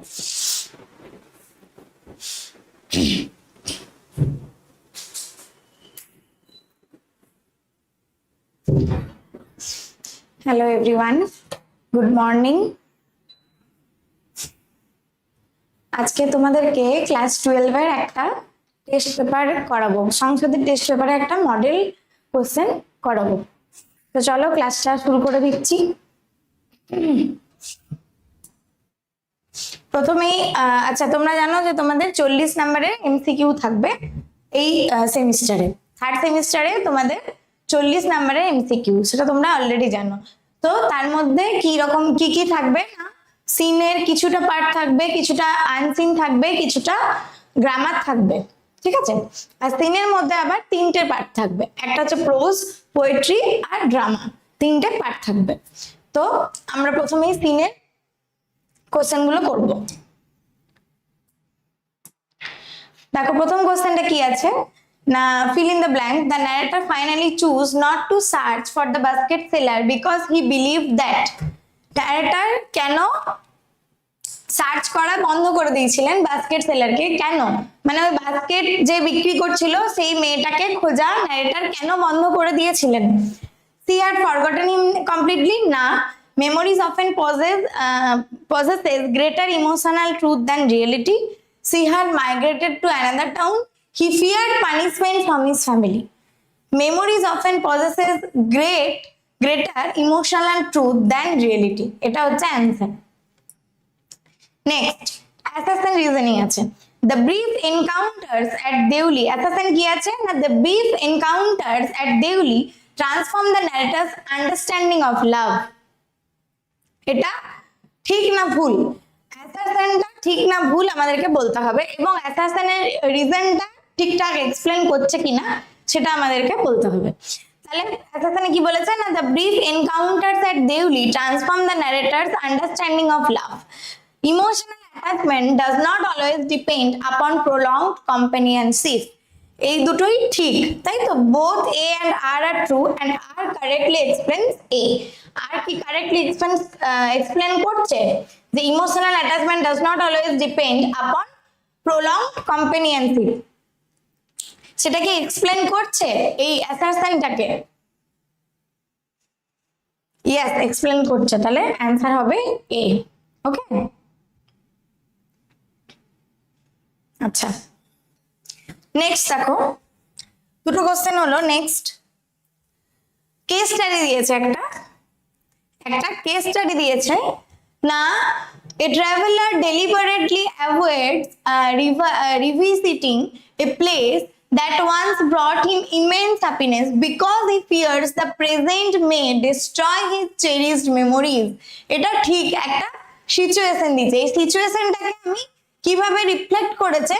Hello everyone, good morning. আজকে তোমাদেরকে class 12 এর একটা টেস্ট পেপার করাবো, সংসদের টেস্ট পেপারে একটা মডেল কোশ্চেন করাবো। তো চলো ক্লাসটা শুরু করে দিচ্ছি। প্রথমেই আচ্ছা, তোমরা জানো যে তোমাদের 40 নম্বরের এমসিকিউ থাকবে এই সেমিস্টারে, থার্ড সেমিস্টারে তোমাদের 40 নম্বরের এমসিকিউ, সেটা তোমরা অলরেডি জানো। তো তার মধ্যে কি রকম কি থাকবে না, সিনের কিছুটা পার্ট থাকবে, কিছুটা আনসিন থাকবে, কিছুটা গ্রামার থাকবে, ঠিক আছে। আর সিনের মধ্যে আবার 3টে পার্ট থাকবে, একটা হচ্ছে প্রোজ, পোয়েট্রি আর ড্রামা, 3টে পার্ট থাকবে। তো আমরা প্রথমেই সিনের কোশ্চেন গুলো করব। দেখো প্রথম কোশ্চেনটা কি আছে না, fill in the blank. The narrator finally choose not to search for the basket seller because he believed that. narrator কেন সার্চ করা বন্ধ করে দিয়েছিলেন বাস্কেট সেলারকে? কেন মানে ওই বাস্কেট যে বিক্রি করছিল সেই মেয়েটাকে খোঁজা narrator কেন বন্ধ করে দিয়েছিলেন? She had forgotten him completely? না, memories often possesses greater emotional truth than reality. She had migrated to another town. He feared punishment from his family. Memories often possesses greater emotional truth than reality. এটা হচ্ছে answer. Next assassin reasoning আছে। The brief encounters at deoli, assassin কি আছে না, the brief encounters at deoli transform the narrator's understanding of love. এটা ঠিক না ভুল? অ্যাসাসিনটা ঠিক না ভুল আমাদেরকে বলতে হবে, এবং অ্যাসাসিনের রিজনটা ঠিকঠাক এক্সপ্লেন করছে কিনা সেটা আমাদেরকে বলতে হবে। তাহলে অ্যাসাসিনে কি বলেছে না, the brief encounters at deoli transform the narrator's understanding of love. Emotional attachment does not always depend upon prolonged companionship. এই দুটোই ঠিক, তাই তো? both a and r are true and r correctly explains a. r কি correctly explain করছে যে emotional attachment does not always depend upon prolonged companionship, সেটাকে explain করছে এই অ্যাসারশনটাকে। ইয়েস, এক্সপ্লেন করছে, তাহলে অ্যান্সার হবে এ। ওকে, আচ্ছা নেক্সট দেখো, দুটো কোশ্চেন হলো। নেক্সট কেস স্টাডি দিয়েছে, একটা কেস স্টাডি দিয়েছে না, a traveler deliberately avoids revisiting a place that once brought him immense happiness because he fears the present may destroy his cherished memories. এটা ঠিক একটা সিচুয়েশন দিয়েছে, এই সিচুয়েশনটাকে আমি কিভাবে রিফ্লেক্ট করেছে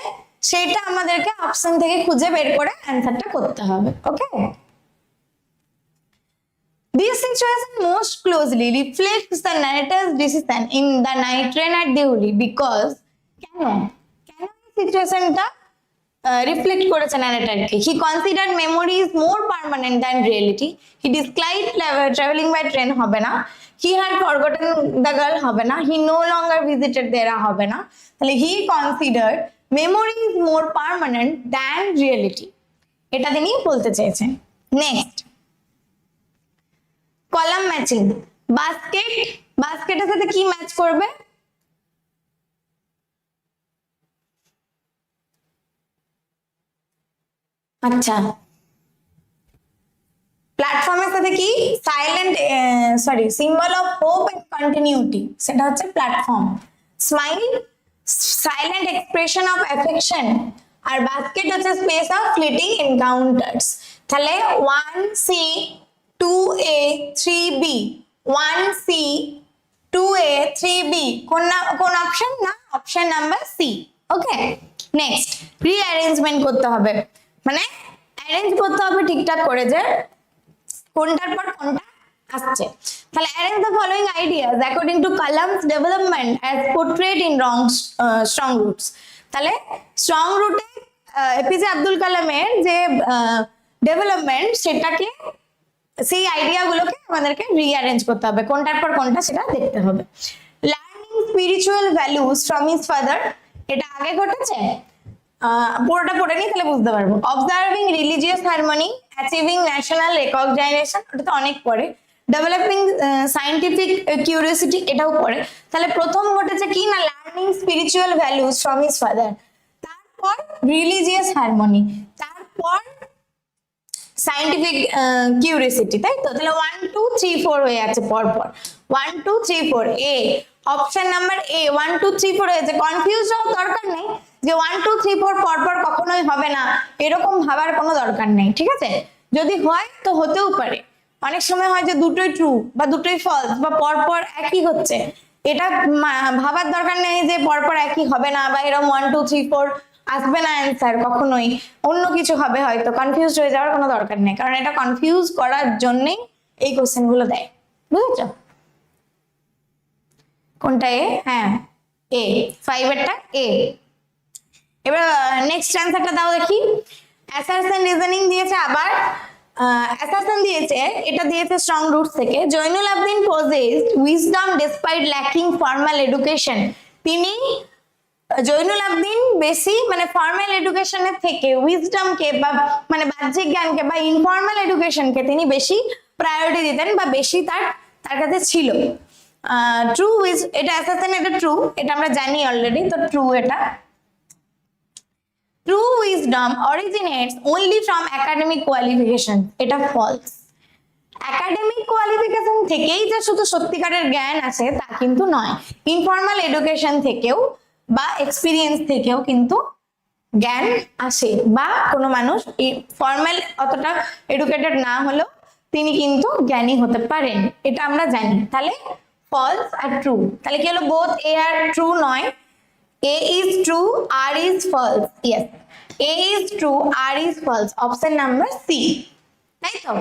সেটা আমাদেরকে অপশন থেকে খুঁজে বের করে অ্যানসারটা করতে হবে। ওকে, this situation most closely reflects the narrator's decision in the night train at deoli because কেন এই সিচুয়েশনটা রিফ্লেক্ট করেছে narratorকে? he considered memories more permanent than reality. he disliked traveling by train, হবে না। he had forgotten the girl, হবে না। he no longer visited there, হবে না। তাহলে he considered memories more permanent than reality, এটা তিনি বলতে চেয়েছেন। নেক্সট কলাম ম্যাচিং, বাস্কেটের সাথে কি ম্যাচ করবে? আচ্ছা, প্ল্যাটফর্মের সাথে কি? Symbol of hope and continuity, সেটা হচ্ছে platform. Smile silent expression of affection, আর বাস্কেট হচ্ছে স্পেস অফ ফ্লিটিং এনকাউন্টার্স। তাহলে 1C 2A 3B, 1C 2A 3B, কোন অপশন না, অপশন নাম্বার সি। ওকে, নেক্সট রিঅ্যারেঞ্জমেন্ট করতে হবে, মানে অ্যারেঞ্জ করতে হবে ঠিকঠাক করে যে কোনটার পর কোনটা আসছে। তাহলে arrange the following ideas according to Kalam's development as portrait in strong roots. তাহলে স্ট্রং রুটে এপিজে আব্দুল কালামের যে ডেভেলপমেন্ট, সেটাকে সেই আইডিয়াগুলোকে আমাদেরকে রিঅ্যারেঞ্জ করতে হবে, কোনটার পর কোনটা সেটা দেখতে হবে। Learning spiritual values from his father, এটা আগে ঘটেছে, পুরোটা পড়ে নি তাহলে বুঝতে পারবো। Observing religious harmony, achieving national recognition, ওটা তো অনেক পরে। Developing scientific curiosity, এটাও পড়ে। তাহলে প্রথম ঘটেছে কি না, learning spiritual values from his father, তারপর religious harmony, তারপর সায়েন্টিফিক কিউরিওসিটি, তাই তো? তাহলে 1 2 3 4 হয়ে আছে পরপর, 1 2 3 4 এ, অপশন নাম্বার এ 1 2 3 4 হয়েছে। কনফিউজ হওয়ার দরকার নেই যে 1 2 3 4 পরপর কখনোই হবে না, এরকম ভাবার কোনো দরকার নেই, ঠিক আছে? যদি হয় তো হতেও পারে, অনেক সময় হয় যে দুটোই ট্রু বা দুটোই ফলস বা পরপর একই হচ্ছে, এটা ভাবার দরকার নেই যে পরপর একই হবে না বা এরকম 1 2 3 4 আসবে না অ্যান্সার, কখনোই অন্য কিছু হবে, হয়তো কনফিউজ হয়ে যাওয়ার কোনো দরকার নেই, কারণ এটা কনফিউজ করার জন্যই এই কোশ্চেন গুলো দেয়, বুঝেছো? কোনটা এ? হ্যাঁ এ, 5 এরটা এ। এবার নেক্সট অ্যান্সারটা দাও দেখি। অ্যাসারশন রিজনিং দিয়েছে, আবার অ্যাসারশন দিয়েছে, এটা দিয়েছে স্ট্রং রুটস থেকে। জয়নুল আবদিন possessed wisdom despite lacking formal education, তিনি জয়নুল আবদিন বেশি মানে ফর্মাল এডুকেশনের থেকে উইজডমকে বা মানে বাহ্যিক জ্ঞানকে বা ইনফর্মাল এডুকেশনকে তিনি বেশি প্রায়োরিটি দিতেন বা বেশি তার কাছে ছিল। ট্রু উইজ, এটা অ্যাসারশন, এটা ট্রু, এটা আমরা জানি অলরেডি, তো ট্রু এটা। True wisdom originates only from academic qualification, এটা false। একাডেমিক কোয়ালিফিকেশন থেকেই যে শুধু সত্যিকারের জ্ঞান আছে তা কিন্তু নয়, ইনফর্মাল এডুকেশন থেকেও বা এক্সপিরিয়েন্স থেকেও কিন্তু জ্ঞান আসে, বা কোনো মানুষ ফর্মাল অতটা এডুকেটেড না হলেও তিনি কিন্তু জ্ঞানী হতে পারেন, এটা আমরা জানি। তাহলে ফলস আর ট্রু, তাহলে কি হলো, বোথ এ আর ট্রু নয়, A is true, R is false. Yes, A is true, R is false. Option number C. তাই তো?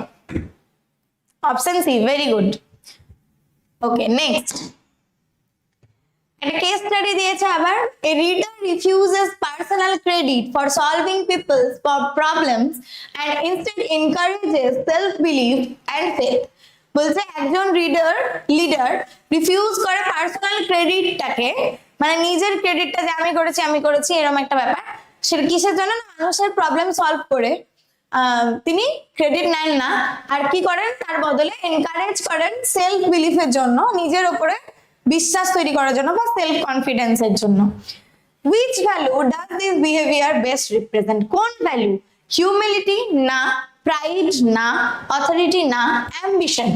Option C, very good. Okay, next. একটা কেস স্টাডি দিয়েছে আবার। A reader refuses personal credit for solving people's problems and instead encourages self-belief and faith. বলছে একজন leader refuse করে personal ক্রেডিটটাকে, মানে নিজের ক্রেডিটটা যে আমি করেছি এরকম একটা ব্যাপার, সেটা কিসের জন্য না, মানুষের প্রবলেম সলভ করে তিনি ক্রেডিট নেন না, আর কি করেন তার বদলে এনকারেজ করেন সেলফ বিলিফের জন্য, নিজের উপরে বিশ্বাস তৈরি করার জন্য বা সেলফ কনফিডেন্সের জন্য। Which value does this behavior best represent? কোন ভ্যালু? হিউমিলিটি না, প্রাইড না, অথরিটি না, অ্যাম্বিশন।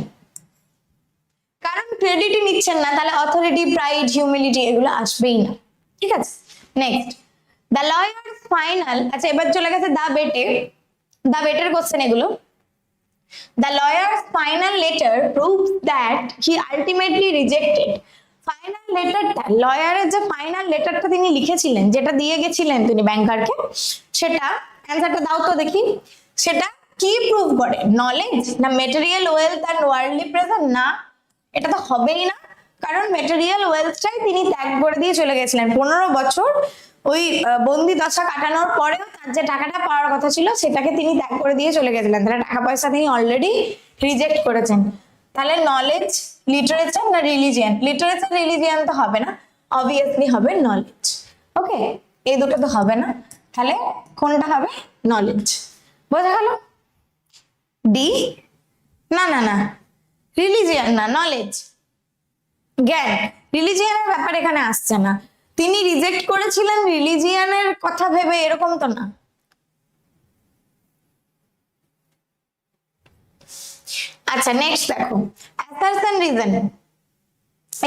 কারণ ক্রেডিটই নিচ্ছেন না, তাহলে অথরিটি, প্রাইড, হিউমিলিটি এগুলো আসবেই না, ঠিক আছে? নেক্সট, দ্য লয়ার্স ফাইনাল, আচ্ছা এবার চলে গেছে দা বেটের কোশ্চেন এগুলো। The lawyer's final letter proves that he ultimately rejected. Final লেটারটা, লয়ারের যে ফাইনাল লেটারটা তিনি লিখেছিলেন, যেটা দিয়ে গেছিলেন তিনি ব্যাংকারকে, সেটা অ্যান্সারটা দাও তো দেখি, সেটা কি প্রুভ করে? নলেজ না material wealth and worldly present? না, এটা তো হবেই না, কারণ মেটেরিয়াল ওয়েলথটাই তিনি ত্যাগ করে দিয়ে চলে গেছিলেন। 15 বছর ওই বন্দি দশা কাটানোর পরেও তার যে টাকাটা পাওয়ার কথা ছিল সেটাকে তিনি ত্যাগ করে দিয়ে চলে গেছিলেন, তাহলে টাকা পয়সা তিনি অলরেডি রিজেক্ট করেছেন। তাহলে নলেজ, লিটারেচার না রিলিজিয়ান? লিটারেচার রিলিজিয়ান তো হবে না, অবভিয়াসলি হবে নলেজ। ওকে, এই দুটো তো হবে না, তাহলে কোনটা হবে? নলেজ। বোঝা গেল? ডি, না রিলিজিয়ান না, নলেজ, জ্ঞান। রিলিজিয়ানের ব্যাপার এখানে আসছে না, তিনি রিজেক্ট করেছিলেন রিলিজিয়ানের কথা ভেবে, এরকম তো না। আচ্ছা নেক্সট দেখো, অ্যাসারশন রিজন,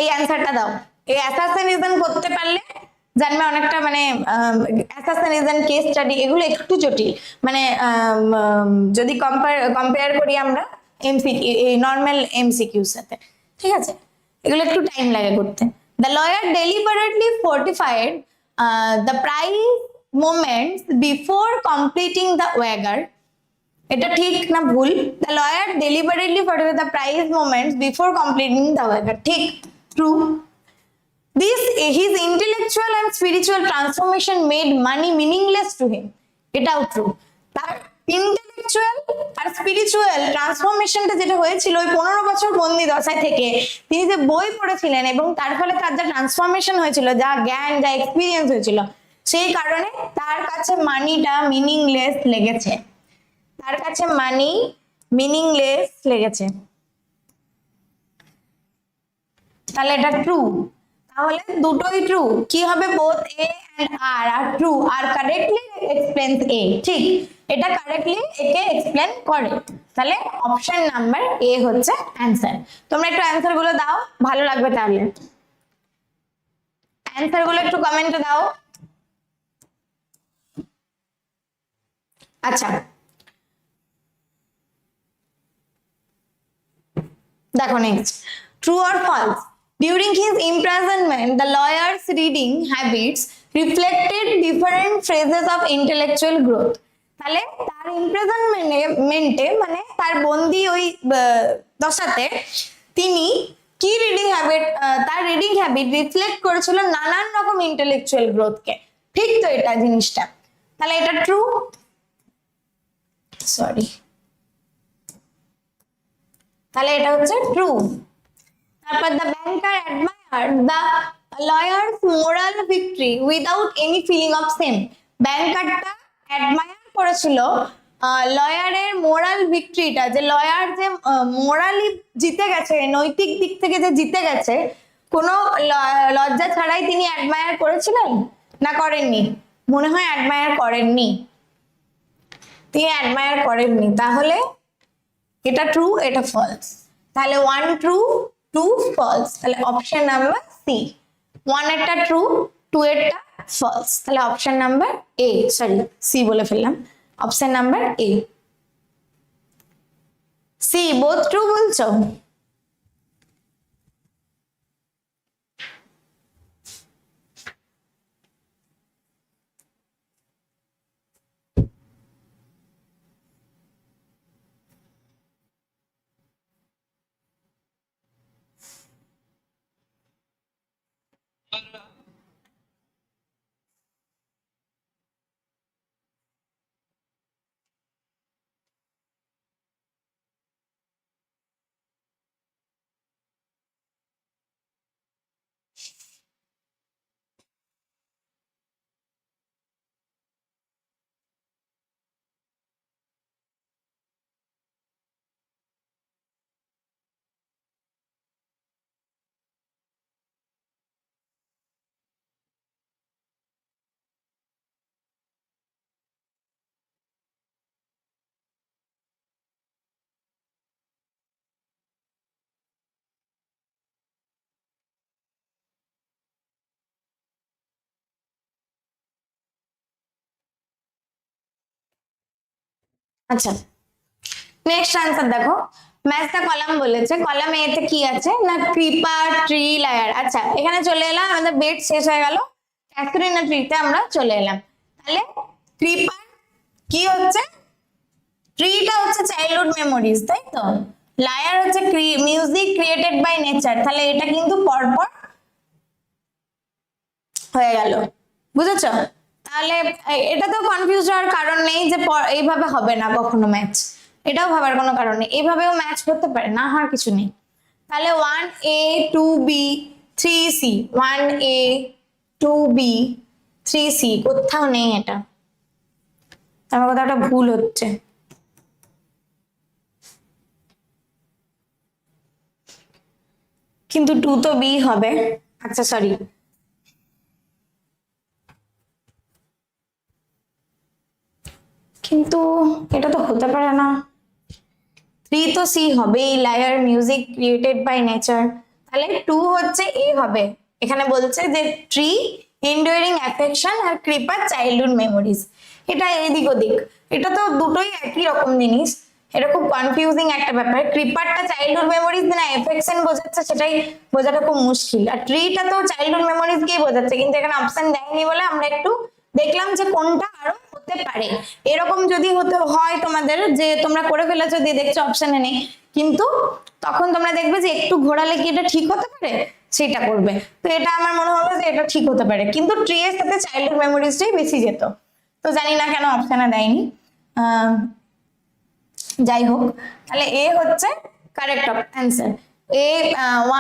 এই অ্যান্সারটা দাও। এই অ্যাসারশন রিজন করতে পারলে জানবে অনেকটা, মানে অ্যাসারশন রিজন, কেস স্টাডি এগুলো একটু জটিল, মানে যদি কম্পেয়ার করি আমরা এমসিকিউ, এই নর্মাল এমসিকিউর সাথে, ঠিক আছে? এগুলো একটু টাইম লাগে করতে। The lawyer deliberately fortified the prize moments before completing the wager. এটা ঠিক না ভুল? The lawyer deliberately fortified the prize moments before completing the wager. ঠিক, true. His intellectual and spiritual transformation made money meaningless to him. এটাও true. তার intellectual আর spiritual ট্রান্সফরমেশনটা যেটা হয়েছিল ওই 15 বছর বন্দি দশায় থেকে তিনি যে বই পড়েছিলেন এবং তার ফলে তার যে ট্রান্সফরমেশন হয়েছিল, যা জ্ঞান, যা এক্সপিরিয়েন্স হয়েছিল, সেই কারণে তার কাছে মানিটা মিনিংলেস লেগেছে। তার কাছে মানি মিনিংলেস লেগেছে। তাহলে এটা ট্রু। তাহলে দুটোই ট্রু। কি হবে? Both A and true true, R correctly explains A. ঠিক, এটা কারেক্টলি একে এক্সপ্লেন করে। তাহলে অপশন নাম্বার এ হচ্ছে অ্যানসার। তোমরা একটু অ্যানসার গুলো দাও, ভালো লাগবে। তাহলে অ্যানসার গুলো একটু কমেন্টে দাও। আচ্ছা, দেখো next, true or false? During his imprisonment, the lawyer's reading habits reflected different phases of intellectual growth. তাহলে তার ইমপ্রিজনমেন্টে মানে তার বন্দি ওই দশাতে তিনি কি রিডিং হ্যাবিট, তার রিডিং হ্যাবিট রিফ্লেক্ট করেছিল নানান রকম ইন্টেলেকচুয়াল গ্রোথকে। ঠিক তো এটা জিনিসটা। তাহলে এটা ট্রু। সরি, তাহলে এটা হচ্ছে ট্রু। তারপর the banker admired the lawyer's moral victory without any feeling of shame. ব্যাংকারটা অ্যাডমায়ার করেছিল লয়ারের মোরাল ভিক্টরিটা, যে লয়ার যে মোরালি জিতে গেছে, নৈতিক দিক থেকে যে জিতে গেছে, কোনো লজ্জা ছাড়াই তিনি অ্যাডমায়ার করেছিলেন না করেননি? মনে হয় অ্যাডমায়ার করেননি, তিনি অ্যাডমায়ার করেননি। তাহলে এটা ট্রু, এটা ফলস। তাহলে 1 ট্রু 2 ফলস। তাহলে অপশন নাম্বার সি। 1 এরটা ট্রু, 2 এরটা ফলস। তাহলে option number A, sorry C বলে ফেললাম, option number A. C both true বলছো? আচ্ছা, নেক্সট আনসার দেখো, ম্যাচ দা কলাম বলেছে। কলাম এ তে কি আছে না ক্রিপার, ট্রি, লায়ার। আচ্ছা, এখানে চলে এলাম, আমাদের বেড শেষ হয়ে গেল, ক্যাসুরিনা ট্রিতে আমরা চলে এলাম। তাহলে ক্রিপার কি হচ্ছে? ট্রিটা হচ্ছে চাইল্ডহুড মেমোরিজ, তাই তো? লায়ার হচ্ছে মিউজিক ক্রিয়েটেড বাই নেচার। তাহলে এটা কিন্তু পরপর হয়ে গেল, বুঝেছো? তাহলে এটা তো কনফিউজ হওয়ার কারণ নেই যে এইভাবে হবে না কখনো ম্যাচ, এটাও ভাবার কোনো কারণ নেই, এইভাবেও ম্যাচ করতে পারে না, হওয়ার কিছু নেই। তাহলে 1A 2B 3C, 1A 2B 3C কোথাও নেই এটা, আমার কথাটা ভুল হচ্ছে। কিন্তু 2 তো B হবে। আচ্ছা সরি, কিন্তু এটা তো হতে পারে না। 3 তো সি হবে, lyre music created by nature. তাহলে 2 হচ্ছে এ হবে। এখানে বলছে যে ট্রি এন্ডুয়ারিং অ্যাফেকশন আর ক্রিপার চাইল্ডহুড মেমোরিজ। এটা এদিক ওদিক, এটা তো দুটোই একই রকম জিনিস। এটা খুব কনফিউজিং একটা ব্যাপার। ক্রিপারটা চাইল্ডহুড মেমোরিজ না অ্যাফেকশন বোঝাচ্ছে, সেটাই বোঝাটা খুব মুশকিল। আর ট্রিটা তো চাইল্ডহুড মেমোরিজ কেই বোঝাচ্ছে, কিন্তু এখানে অপশন দেয়নি বলে আমরা একটু দেখলাম যে কোনটা আরো হতে পারে। এরকম যদি হতে হয় তোমাদের, যে তোমরা করে ফেলেছো দিয়ে দেখছো অপশনে নেই, কিন্তু তখন তোমরা দেখবে যে একটু ঘোরালে কি এটা ঠিক হতে পারে, সেটা করবে। তো এটা আমার মনে হলো যে এটা ঠিক হতে পারে, কিন্তু ট্রি এর সাথে চাইল্ডহুড মেমোরিজটাই বেশি যেত। তো জানি না কেন অপশনে দেয়নি। যাই হোক, তাহলে এ হচ্ছে কারেক্ট অ্যান্সার। এ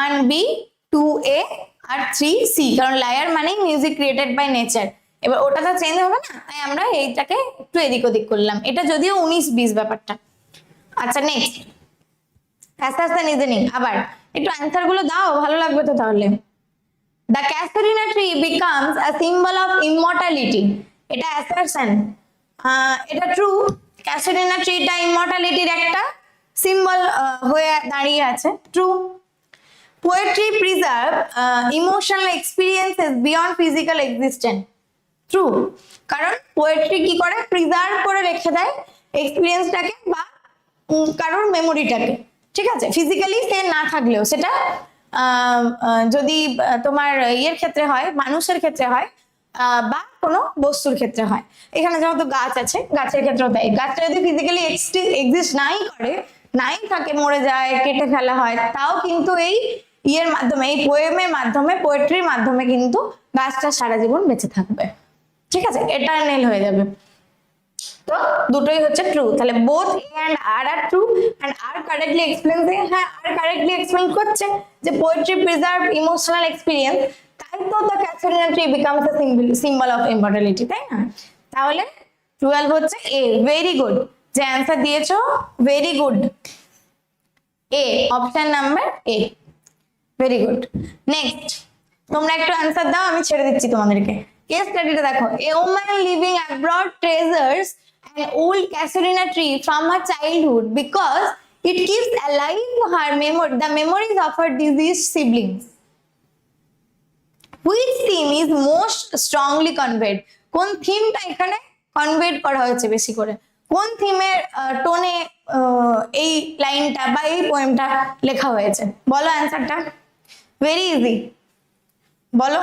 1B 2A আর 3C, কারণ লায়ার মানে মিউজিক ক্রিয়েটেড বাই নেচার। এবার ওটা তো চেঞ্জ হবে না, তাই আমরা এইটাকে একটু এদিক ওদিক করলাম। এটা যদিও 19-20 ব্যাপারটা। আচ্ছা নেক্সট, আস্তে আস্তে নিজে নিই, আবার একটু অ্যান্সার গুলো দাও, ভালো লাগবে তো তাহলে। The casuarina tree becomes a symbol of immortality. এটা assertion, এটা ট্রু। casuarina tree টা ইমর্টালিটির একটা সিম্বল হয়ে দাঁড়িয়ে আছে, true. Poetry preserve emotional experiences beyond physical existence. True, কারণ পোয়েট্রি কি করে, প্রিজার্ভ করে রেখে দেয় এক্সপিরিয়েন্সটাকে বা কারোর মেমোরিটাকে, ঠিক আছে, ফিজিক্যালি সে না থাকলেও। সেটা যদি তোমার ইয়ের ক্ষেত্রে হয়, মানুষের ক্ষেত্রে হয়, বা কোনো বস্তুর ক্ষেত্রে হয়। এখানে যেহেতু গাছ আছে, গাছের ক্ষেত্রেও তাই। গাছটা যদি ফিজিক্যালি এক্সিস্ট নাই করে, নাই থাকে, মরে যায়, কেটে ফেলা হয়, তাও কিন্তু এই ইয়ের মাধ্যমে, এই পোয়েমের মাধ্যমে, পোয়েট্রির মাধ্যমে কিন্তু গাছটা সারা জীবন বেঁচে থাকবে, ঠিক আছে, এটারনাল হয়ে যাবে। তো দুটোই হচ্ছে ট্রু। তাহলে both A and R are true, and R correctly explain, হ্যাঁ আর কারেক্টলি এক্সপ্লেইন করছে যে পোয়েট্রি প্রিজার্ভ ইমোশনাল এক্সপেরিয়েন্স, তাই তো the casuarina tree becomes a symbol of immortality, তাই না? তাহলে 12 হচ্ছে এ। ভেরি গুড, যে অ্যান্সার দিয়েছো very good, A, option number A, very good. Next, তোমরা একটু অ্যান্সার দাও, আমি ছেড়ে দিচ্ছি তোমাদেরকে। কেস স্টাডিটা দেখো। A woman living abroad treasures an old casuarina tree from her childhood because it keeps alive her the memories of her deceased siblings. Which theme is most strongly conveyed? কোন থিমটা এখানে conveyed করা হয়েছে বেশি করে? কোন থিমের টোনে এই লাইনটা বা এই পোয়েমটা লেখা হয়েছে? বলো অ্যান্সারটা। ভেরি ইজি, বলো।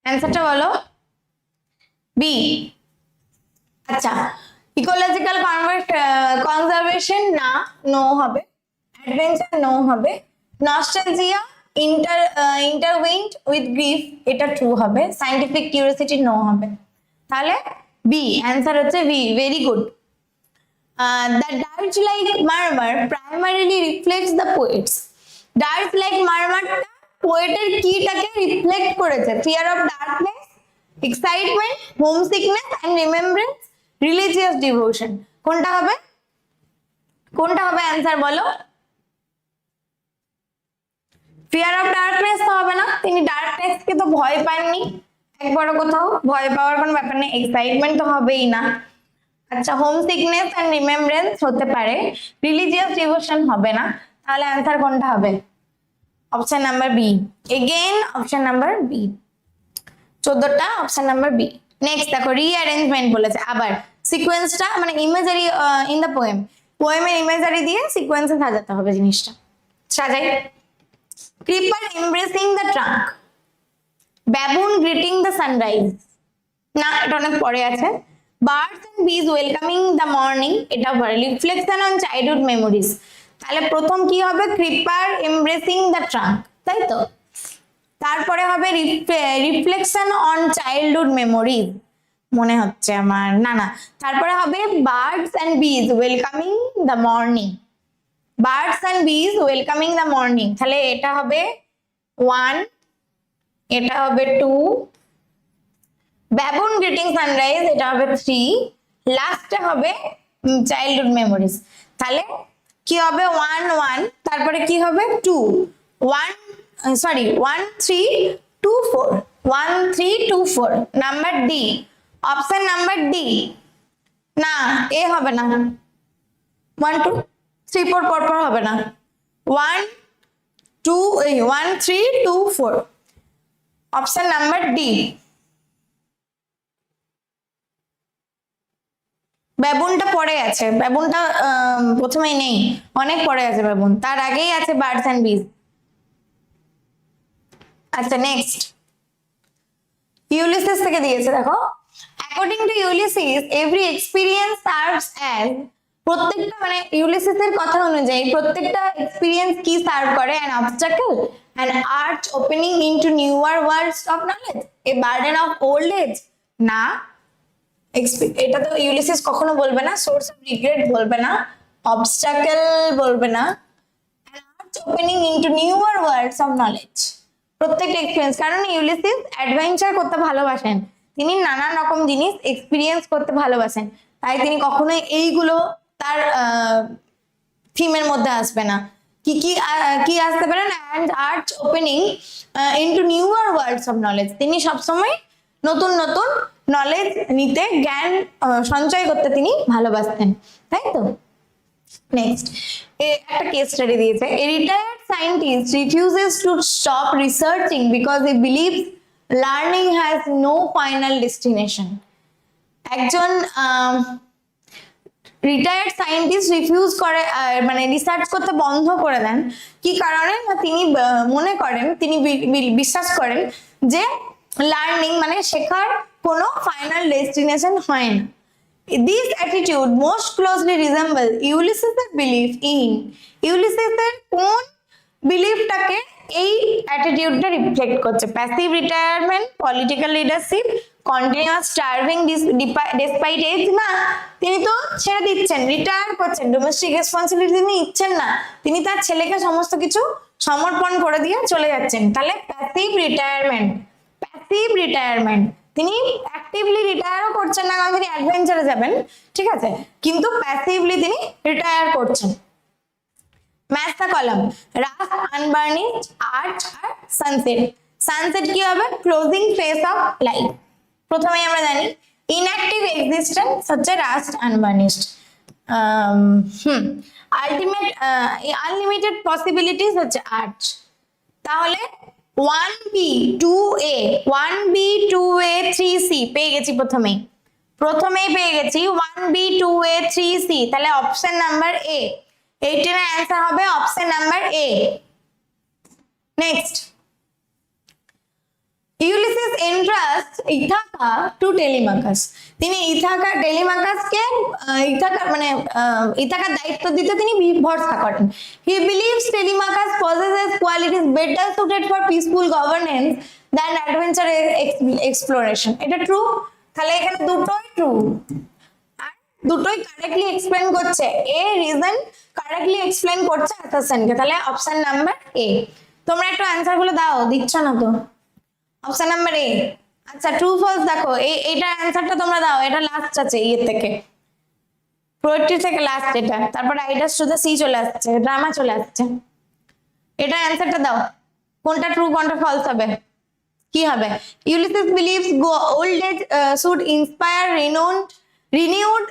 অ্যান্সারটা বলো। বি। আচ্ছা, ইকোলজিক্যাল কনজারভেশন না, নো হবে। অ্যাডভেঞ্চার নো হবে। নস্টালজিয়া ইন্টারউইন্ড উইথ গ্রিফ, এটা ট্রু হবে। সায়েন্টিফিক কিউরিওসিটি নো হবে। তাহলে বি, অ্যান্সার হচ্ছে B. Very good. The dirge like murmur primarily reflects the poets. Dirge like murmur পোয়েটের কিটাকে রিফ্লেক্ট করেছে, fear of darkness, excitement, homesickness and remembrance, religious devotion. কোনটা হবে, কোনটা হবে অ্যান্সার বলো। ফিয়ার অফ ডার্কনেস তো হবে না, তিনি ডার্কনেসকে তো ভয় পাননি একবারও, কোথাও ভয় পাওয়ার কোনো ব্যাপার নেই। এক্সাইটমেন্ট তো হবেই না। আচ্ছা, হোম সিকনেস এন্ড রিমেম্ব্রেন্স হতে পারে, রিলিজিয়াস ডিভোশন হবে না। তাহলে অ্যান্সার কোনটা হবে? Option number B. Again option number B. 14টা অপশন নাম্বার বি। নেক্সট দেখো, রিঅ্যারেঞ্জমেন্ট বলেছে। আবার সিকোয়েন্সটা মানে ইমেজারি ইন দ্য পোয়েম, পোয়েমের ইমেজারি দিয়ে সিকোয়েন্সে সাজাতে হবে জিনিসটা। সাজাই। Creeper embracing the trunk, baboon greeting the sunrise, না এটা অনেক পরে আছে। Birds and bees welcoming the morning, এটা রিফ্লেকশন অন চাইল্ডহুড মেমোরিজ। তাহলে প্রথম কি হবে? ক্রিপার এমব্রেসিং দ্য ট্রাঙ্ক, তাই তো। তারপরে হবে রিফ্লেকশন অন চাইল্ডহুড মেমোরিজ, মনে হচ্ছে আমার, না না, তারপরে হবে birds and bees welcoming the morning, birds and bees welcoming the morning. তাহলে এটা হবে 1, এটা হবে 2, বাবুন গ্রিটিং সানরাইজ এটা হবে 3, লাস্টে হবে চাইল্ডহুড মেমোরিজ। তাহলে কি হবে 1 1, তারপরে কি হবে 2 1, sorry 1 3 2 4, 1 3 2 4, number D, option number D. না, এ হবে না, 1 2 3 4 পর হবে না, 1 2 1 3 2 4, অপশন নাম্বার ডি। বেবুনটা পরে আছে, বেবুনটা প্রথমেই নেই, অনেক পরে আছে বেবুন, তার আগেই আছে বার্ডস এন্ড বিজ। আচ্ছা নেক্সট, ইউলিসিস থেকে দিয়েছে দেখো, according to Ulysses every experience serves as, প্রত্যেকটা মানে ইউলিসিসের কথা অনুযায়ী প্রত্যেকটা এক্সপিরিয়েন্স কি সার্ভ করে, an obstacle, an arch opening into newer worlds of knowledge, a burden of old age. না, এটা তো ইউলিসিস কখনো বলবে না, সোর্স অফ রিগ্রেট বলবে না, অবস্টাকল বলবে না, an arch opening into newer worlds of knowledge. প্রত্যেকটা এক্সপিরিয়েন্স, কারণ ইউলিসিস অ্যাডভেঞ্চার করতে ভালোবাসেন, তিনি নানান রকম জিনিস এক্সপিরিয়েন্স করতে ভালোবাসেন, তাই তিনি কখনোই এইগুলো তার থিমের মধ্যে আসবে না। কি কি কি আসতে পারেন, and arch opening into newer worlds of knowledge, তিনি সবসময় নতুন নতুন নলেজ নিতে, জ্ঞান সঞ্চয় করতে তিনি ভালোবাসতেন, তাই তো। নেক্সট, একটা কেস স্টাডি দিয়েছে, a retired scientist refuses to stop researching because he believes learning has no final destination. একজন রিটায়ার্ড সায়েন্টিস্ট রিফিউজ করে, মানে রিসার্চ করতে বন্ধ করে দেন, কি কারণে না, তিনি মনে করেন, তিনি বিশ্বাস করেন যে লার্নিং মানে শেখার কোনো ফাইনাল ডেস্টিনেশন হয় না। This attitude most closely resemble Ulysses' belief in, Ulysses' কোন বিলিফটাকে এই অ্যাটিটিউডটা রিফ্লেক্ট করছে, passive retirement, political leadership, continuous starving despite age. না, তিনি তো ছেড়ে দিচ্ছেন, রিটায়ার করছেন, ডোমেস্টিক রেসপন্সিবিলিটি তিনি নিচ্ছেন না, তিনি তার ছেলেকে সমস্ত কিছু সমর্পণ করে দিয়ে চলে যাচ্ছেন, তাহলে প্যাসিভ রিটায়ারমেন্ট, প্যাসিভ রিটায়ারমেন্ট, তিনি অ্যাক্টিভলি রিটায়ারও করছেন না, কারণ তিনি অ্যাডভেঞ্চারে যাবেন, ঠিক আছে, কিন্তু প্যাসিভলি তিনি রিটায়ার করছেন। Match the column, rust, unburnished, arch আর সানসেট। সানসেট কি হবে, ক্লোজিং ফেস অফ লাইফ। প্রথমেই আমরা জানি ইনঅ্যাক্টিভ এক্সিস্টেন্স হচ্ছে rust, unburnished. Ultimate unlimited possibilities হচ্ছে আর্চ। তাহলে 1b 2a 1b 2a 3c পেয়ে গেছি, প্রথমেই পেয়ে গেছি 1b 2a 3c, তাহলে অপশন নাম্বার এ, 18 এর অ্যান্সার হবে option number A. Next, Ulysses entrust Ithaca to Telemachus, তিনি টেলিমাকাসকে ইথাকার দায়িত্ব দিতে তিনি ভরসা করেন। He believes Telemachus possesses qualities better suited for peaceful governance than adventure exploration. এটা ট্রু, তাহলে এখানে দুটোই ট্রু আর দুটোই কারেক্টলি এক্সপ্লেন করছে, এ রিজন কারেক্টলি এক্সপ্লেন করছে অ্যাসাসেনকে, তাহলে অপশন নাম্বার এ। তোমরা একটু অ্যান্সার গুলো দাও, দিচ্ছ না তো। অপশন নাম্বার এ। আচ্ছা ট্রু ফলস দেখো, এইটার অ্যান্সারটা তোমরা দাও, এটা লাস্ট আছে ইয়ে থেকে, পোয়েট্রি থেকে লাস্ট এটা, তারপর আইডাস টু দ্য সি চলে আসছে, ড্রামা চলে আসছে। এটা অ্যান্সারটা দাও, কোনটা ট্রু কোনটা ফলস হবে, কি হবে? Ulysses believes old age should inspire renewed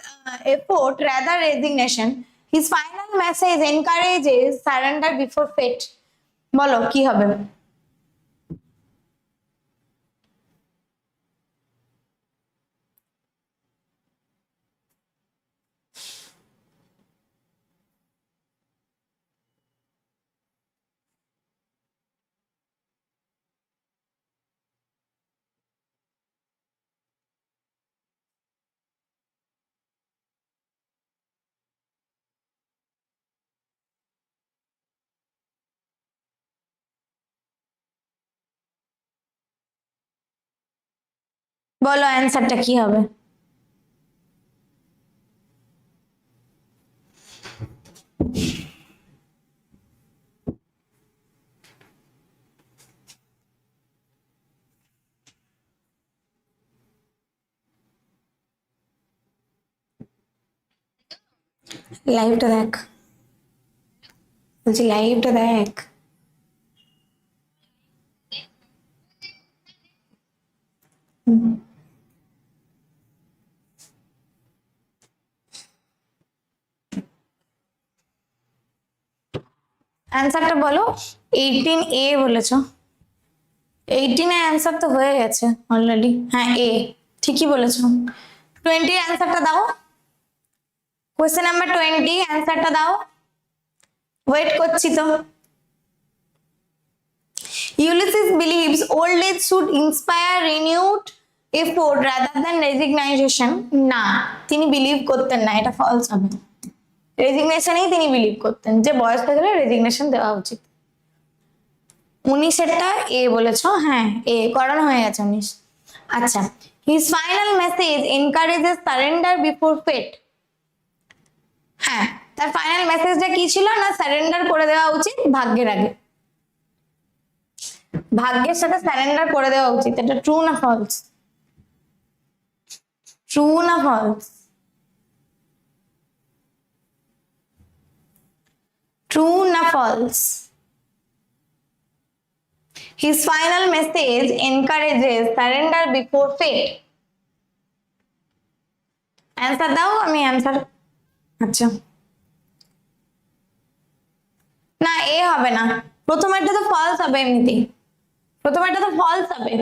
effort rather resignation. His final message encourages surrender before fate. বলো কি হবে? বলো অ্যান্সারটা কি হবে? লাইভটা দেখ, বলছি লাইভটা দেখ। অ্যান্সারটা বলো। 18A বলেছো। 18 এর অ্যান্সার তো হয়ে গেছে অলরেডি। হ্যাঁ, এ ঠিকই বলেছো। 20 অ্যান্সারটা দাও। কোয়েশ্চেন নাম্বার 20 অ্যান্সারটা দাও, ওয়েট করছি তো। Ulysses believes old age should inspire renewed effort rather than resignation. না, তিনি বিলিভ করতেন না, এটা ফলস হবে। রেজিগনেশনেই তিনি বিলিভ করতেন, যে বয়স হয়ে গেলে রেজিগনেশন দেওয়া উচিত। 19এরটা এ বলেছো, হ্যাঁ এ করানো হয়ে গেছে 19। আচ্ছা, his final message encourages surrender before fate. হ্যাঁ, তার ফাইনাল মেসেজটা কি ছিল? না, সারেন্ডার করে দেওয়া উচিত ভাগ্যের আগে, ভাগ্যের সাথে সারেন্ডার করে দেওয়া উচিত। এটা ট্রু না ফলস? ট্রু না ফলস? ট্রু না false? His final message encourages surrender before fate. Answer দাও, আমি অ্যান্সার। আচ্ছা, না এ হবে না, প্রথমেরটা তো ফলস হবে এমনিতেই, প্রথমেরটা তো ফলস হবে,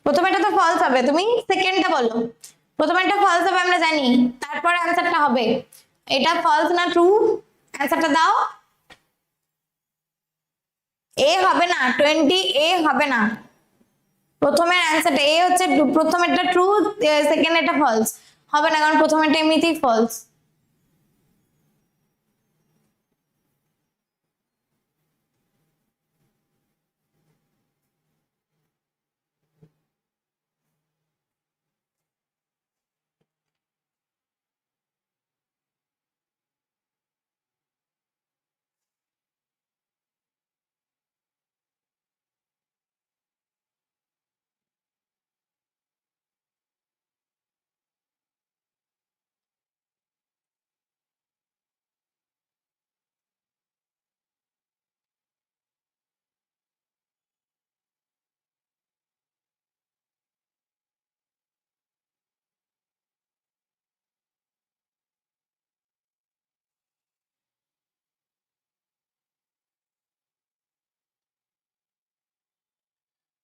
প্রথমেরটা তো ফলস হবে। তুমি সেকেন্ডটা বলো। প্রথমেরটা ফলস হবে আমরা জানি, তারপর অ্যান্সারটা হবে। এটা ফলস না ট্রু? অ্যান্সারটা দাও। এ হবে না, 20A হবে না। প্রথমের অ্যান্সারটা এ হচ্ছে, প্রথমেরটা ট্রু, সেকেন্ড এটা ফলস হবে না, কারণ প্রথমেরটা এমনিতেই ফলস।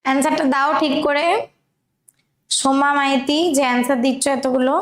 অ্যান্সারটা দাও ঠিক করে। সোমা মাইতি যে অ্যান্সার দিচ্ছ এতগুলো,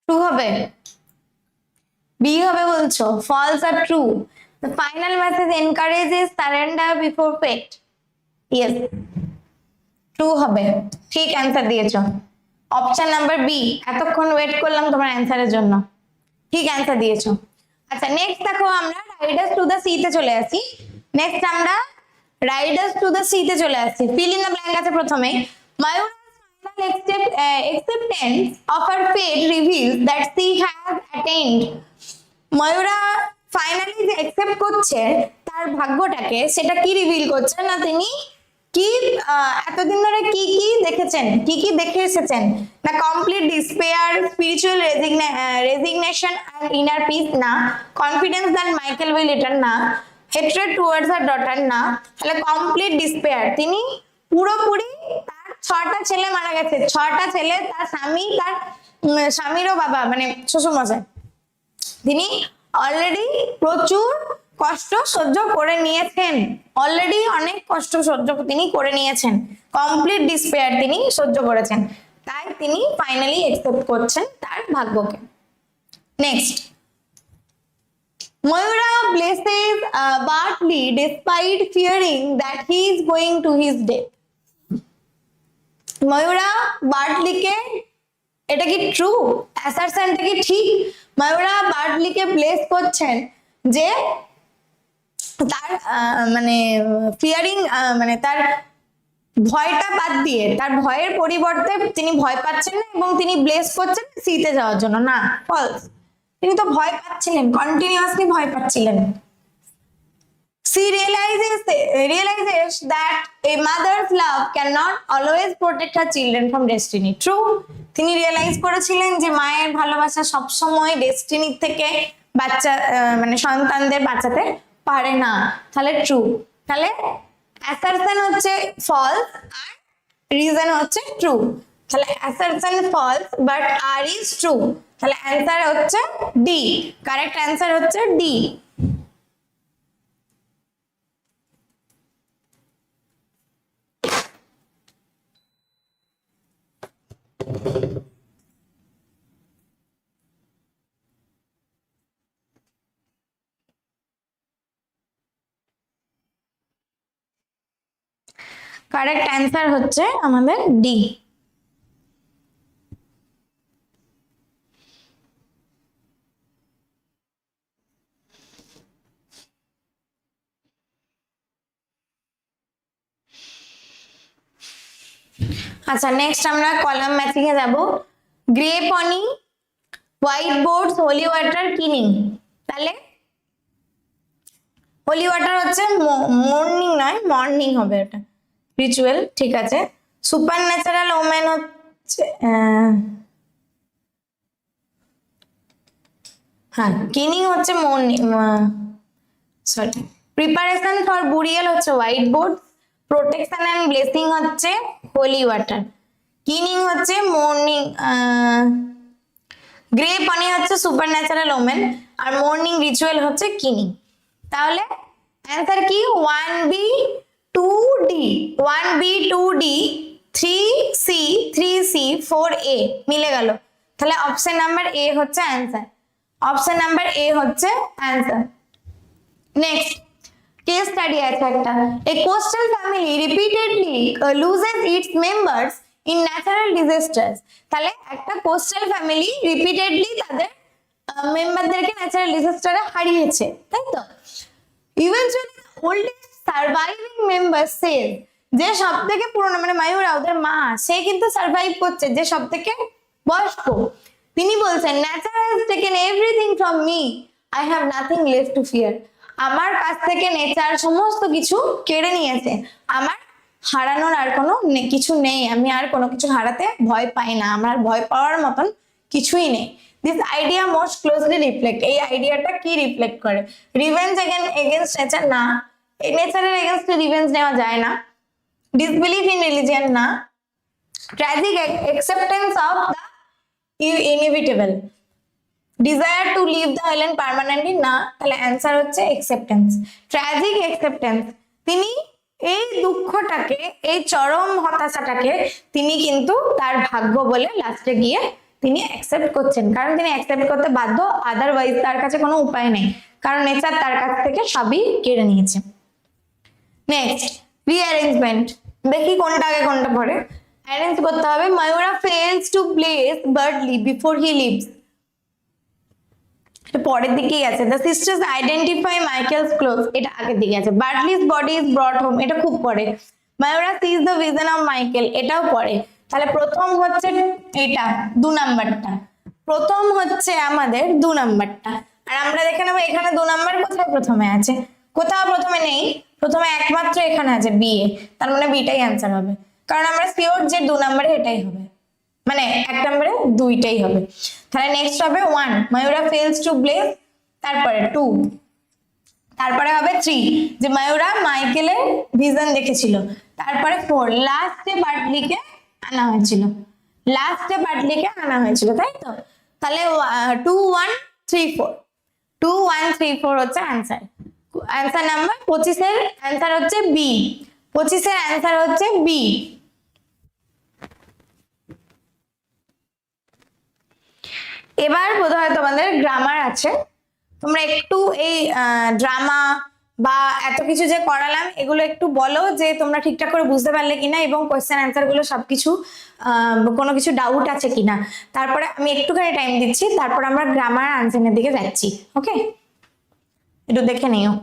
ট্রু হবে? বি হবে বলছো? ফলস আর true? The final message encourages surrender before fate. Yes, true হবে, ঠিক অ্যান্সার দিয়েছো। Option number B. এতক্ষণ ওয়েট করলাম তোমার অ্যান্সারের জন্য, ঠিক অ্যান্সার দিয়েছো। আচ্ছা, নেক্সট দেখো আমরা রাইডার্স টু দ্য সি তে চলে আসি। নেক্সট আমরা রাইডার্স টু দ্য সি তে চলে আসি। ফিল ইন দ্য ব্ল্যাঙ্ক আছে প্রথমে। Maurya acceptance of her fate reveals that she has attained. Maurya finally যে অ্যাকসেপ্ট করছে তার ভাগ্যটাকে, সেটা কি রিভিল করছে? না তিনি কি এতদিন ধরে কি কি দেখেছেন, কি কি দেখে এসেছেন? না complete despair, spiritual resignation and inner peace না, confidence that Michael will return না, হেট্রেড টুয়ার্ডস হার ডটার না। তাহলে কমপ্লিট ডিসপেয়ার, তিনি পুরোপুরি, তার 6টা ছেলে মারা গেছে, 6টা ছেলে, তার স্বামী, তার স্বামীরও বাবা মানে শ্বশুরমশাই, তিনি অলরেডি প্রচুর কষ্ট সহ্য করে নিয়েছেন, অলরেডি অনেক কষ্ট সহ্য তিনি করে নিয়েছেন, কমপ্লিট ডিসপেয়ার তিনি সহ্য করেছেন, তাই তিনি ফাইনালি একসেপ্ট করছেন তার ভাগ্যকে। Next, Mayura blesses Bartley despite fearing that he is going to his death. ময়ূরা বার্টলিকে, এটা কি ট্রু? অ্যাসারশনটা কি ঠিক? ময়ূরা বার্টলিকে ব্লেস করছেন যে তার মানে ফিয়ারিং মানে তার ভয়টা বাদ দিয়ে, তার ভয়ের পরিবর্তে তিনি ভয় পাচ্ছেন না এবং তিনি ব্লেস করছেন সিতে যাওয়ার জন্য। না, ফলস। তিনি তো ভয় পাচ্ছিলেন, কন্টিনিউয়াসলি ভয় পাচ্ছিলেন। She realizes that a mother's love cannot always protect her children from destiny. True. তিনি রিয়েলাইজ করেছিলেন যে মায়ের ভালোবাসা সবসময় ডেস্টিনি থেকে বাচ্চা মানে সন্তানদের বাঁচাতে পারে না। তাহলে ট্রু। তাহলে অ্যাসারশন হচ্ছে ফলস আর রিজন হচ্ছে ট্রু। তাহলে assertion false but R is true. তাহলে অ্যান্সার হচ্ছে ডি। কারেক্ট অ্যান্সার হচ্ছে ডি। কারেক্ট অ্যান্সার হচ্ছে আমাদের ডি। আচ্ছা, নেক্সট আমরা কলাম ম্যাচিং এ যাব। Grey pony, white boards, holy water, keening. তাহলে হোলি ওয়াটার হচ্ছে মর্নিং নয়, মর্নিং হবে এটা, রিচুয়াল। ঠিক আছে। সুপার ন্যাচারাল ওমেন হচ্ছে হ্যাঁ, কিনিং হচ্ছে mourning, sorry, preparation for burial হচ্ছে white board, protection and blessing হচ্ছে হোলি ওয়াটার, কিনিং হচ্ছে মর্নিং, গ্রে পানি হচ্ছে সুপার ন্যাচারাল ওমেন, আর মর্নিং রিচুয়াল হচ্ছে কিনিং। তাহলে অ্যান্সার কি? 1B 2D, 1B 2D 3C 3C 4A মিলে গেল। তাহলে অপশন নাম্বার এ হচ্ছে অ্যান্সার। অপশন নাম্বার এ হচ্ছে অ্যান্সার। নেক্সট কেস স্টাডি আছে একটা। A coastal family repeatedly loses its members in natural disasters. তাহলে একটা কোস্টাল ফ্যামিলি রিপিটেডলি তাদের মেম্বারদেরকে ন্যাচারাল ডিজাস্টারে হারিয়েছে, তাই তো? ইভেনচুয়ালি ওল্ডেস্ট সার্ভাইভিং মেম্বার সেজ, যে সবথেকে পুরনো মানে ময়ূরা ওদের মা, সে কিন্তু সার্ভাইভ করছে, যে সবথেকে বয়স্ক, তিনি বলছেন nature has taken everything from me, I have nothing left to fear. আমার কাছ থেকে নেচার সমস্ত কিছু কেড়ে নিয়েছে, আমার হারানোর আর কোনো কিছু নেই, আমি আর কোনো কিছু হারাতে ভয় পাই না, আমার ভয় পাওয়ার মতন কিছুই নেই। This idea most closely reflect, এই আইডিয়াটা কি রিফ্লেক্ট করে? রিভেঞ্জ এগেনস্ট নেচার না, এই নেচারের এগেনস্টে রিভেঞ্জ নেওয়া যায় না। ডিসবিলিভ ইন রিলিজিয়ন না। Tragic acceptance of the inevitable. Desire to leave the island permanently না। তাহলে অ্যান্সার হচ্ছে অ্যাকসেপ্টেন্স। ট্র্যাজিক অ্যাকসেপ্টেন্স, তিনি এই দুঃখটাকে, এই চরম হতাশাটাকে তিনি কিন্তু তার ভাগ্য বলে লাস্টে গিয়ে তিনি অ্যাকসেপ্ট করছেন, কারণ তিনি অ্যাকসেপ্ট করতে বাধ্য, আদারওয়াইজ তার কাছে কোনো উপায় নেই, কারণ নেচার তার কাছ থেকে সবই কেড়ে নিয়েছে। নেক্সট রিঅ্যারেঞ্জমেন্ট, দেখি কোনটা আগে কোনটা পরে। অ্যারেঞ্জ করতে হবে। Maurya fails to bless Bartley before he leaves, এটা পরের দিকেই আছে। The sisters identify Michael's cloth, এটা আগের দিকে আছে। Bartley's body is brought home, এটা খুব পরে। Maurya sees the vision of Michael, এটাও পরে। তাহলে প্রথম হচ্ছে এটা 2 নাম্বারটা, প্রথম হচ্ছে আমাদের 2 নাম্বারটা। আর আমরা দেখে নেবো এখানে 2 নাম্বার কোথায় প্রথমে আছে, কোথাও প্রথমে নেই, প্রথমে একমাত্র এখানে আছে বি এ, তার মানে বিটাই অ্যান্সার হবে, কারণ আমরা শিওর যে 2 নাম্বারে এটাই হবে, মানে 1 নম্বরে 2টাই হবে। তাহলে নেক্সট হবে 1, ময়ূরা ফেলস টু ব্লেস, তারপরে 2, তারপরে হবে 3, যে ময়ূরা মাইকেলের ভিশন দেখেছিল, তারপরে 4, লাস্টে বার্টলিকে আনা হয়েছিল, লাস্টে পার্ট লিখে আনা হয়েছিল, তাই তো? তাহলে 2134 2134 হচ্ছে অ্যান্সার। অ্যান্সার নাম্বার 25-এর অ্যান্সার হচ্ছে বি। 25-এর অ্যান্সার হচ্ছে বি। এবার বোধহয় তোমাদের গ্রামার আছে। তোমরা একটু এই ড্রামা বা এত কিছু যে করালাম এগুলো একটু বলো যে তোমরা ঠিকঠাক করে বুঝতে পারলে কিনা, এবং কোয়েশ্চেন অ্যান্সার গুলো সবকিছু কোনো কিছু ডাউট আছে কিনা। তারপরে আমি একটুখানি টাইম দিচ্ছি, তারপর আমরা গ্রামার আনসারের দিকে যাচ্ছি। ওকে, একটু দেখে নিও।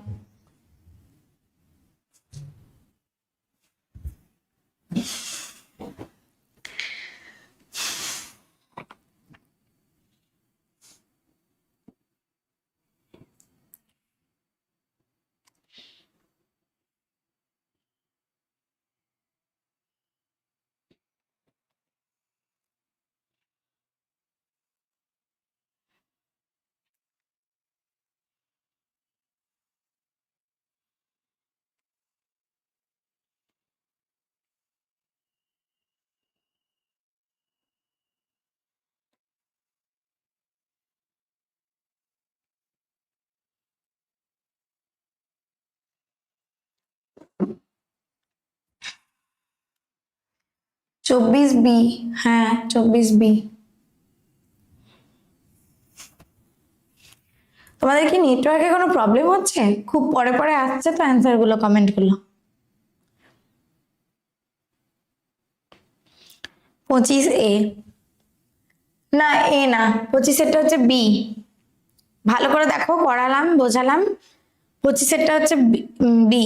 চব্বিশ বি, হ্যাঁ 24B। তোমাদের কি নেটওয়ার্কে কোনো প্রবলেম হচ্ছে? খুব পরে পরে আসছে তো অ্যান্সার গুলো, কমেন্ট গুলো। 25A, না এ না, 25-এরটা হচ্ছে বি। ভালো করে দেখো, পড়ালাম বোঝালাম। 25-এরটা হচ্ছে বি।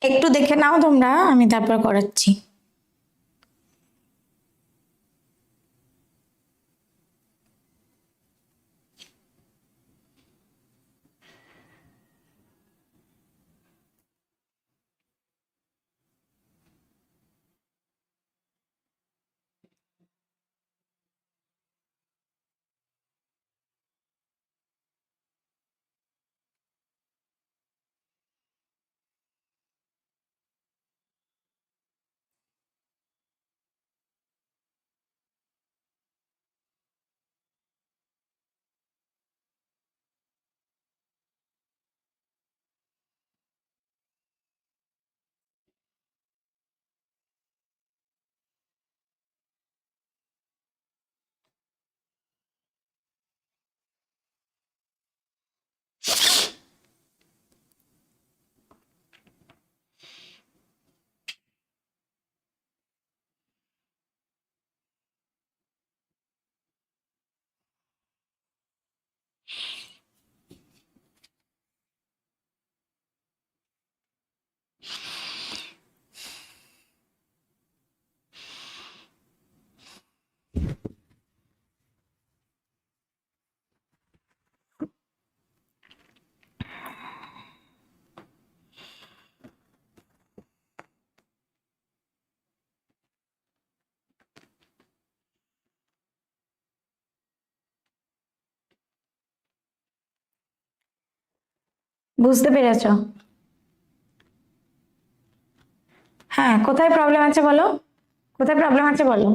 একটু দেখে নাও তোমরা, আমি তারপর করাচ্ছি। বুঝতে পেরেছো? হ্যাঁ, কোথায় প্রবলেম আছে বলো, কোথায় প্রবলেম আছে বলো।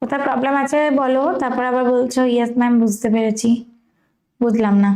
কোথায় প্রবলেম আছে বলো, তারপর আবার বলছো ইয়েস ম্যাম বুঝতে পেরেছি। বুঝলাম না।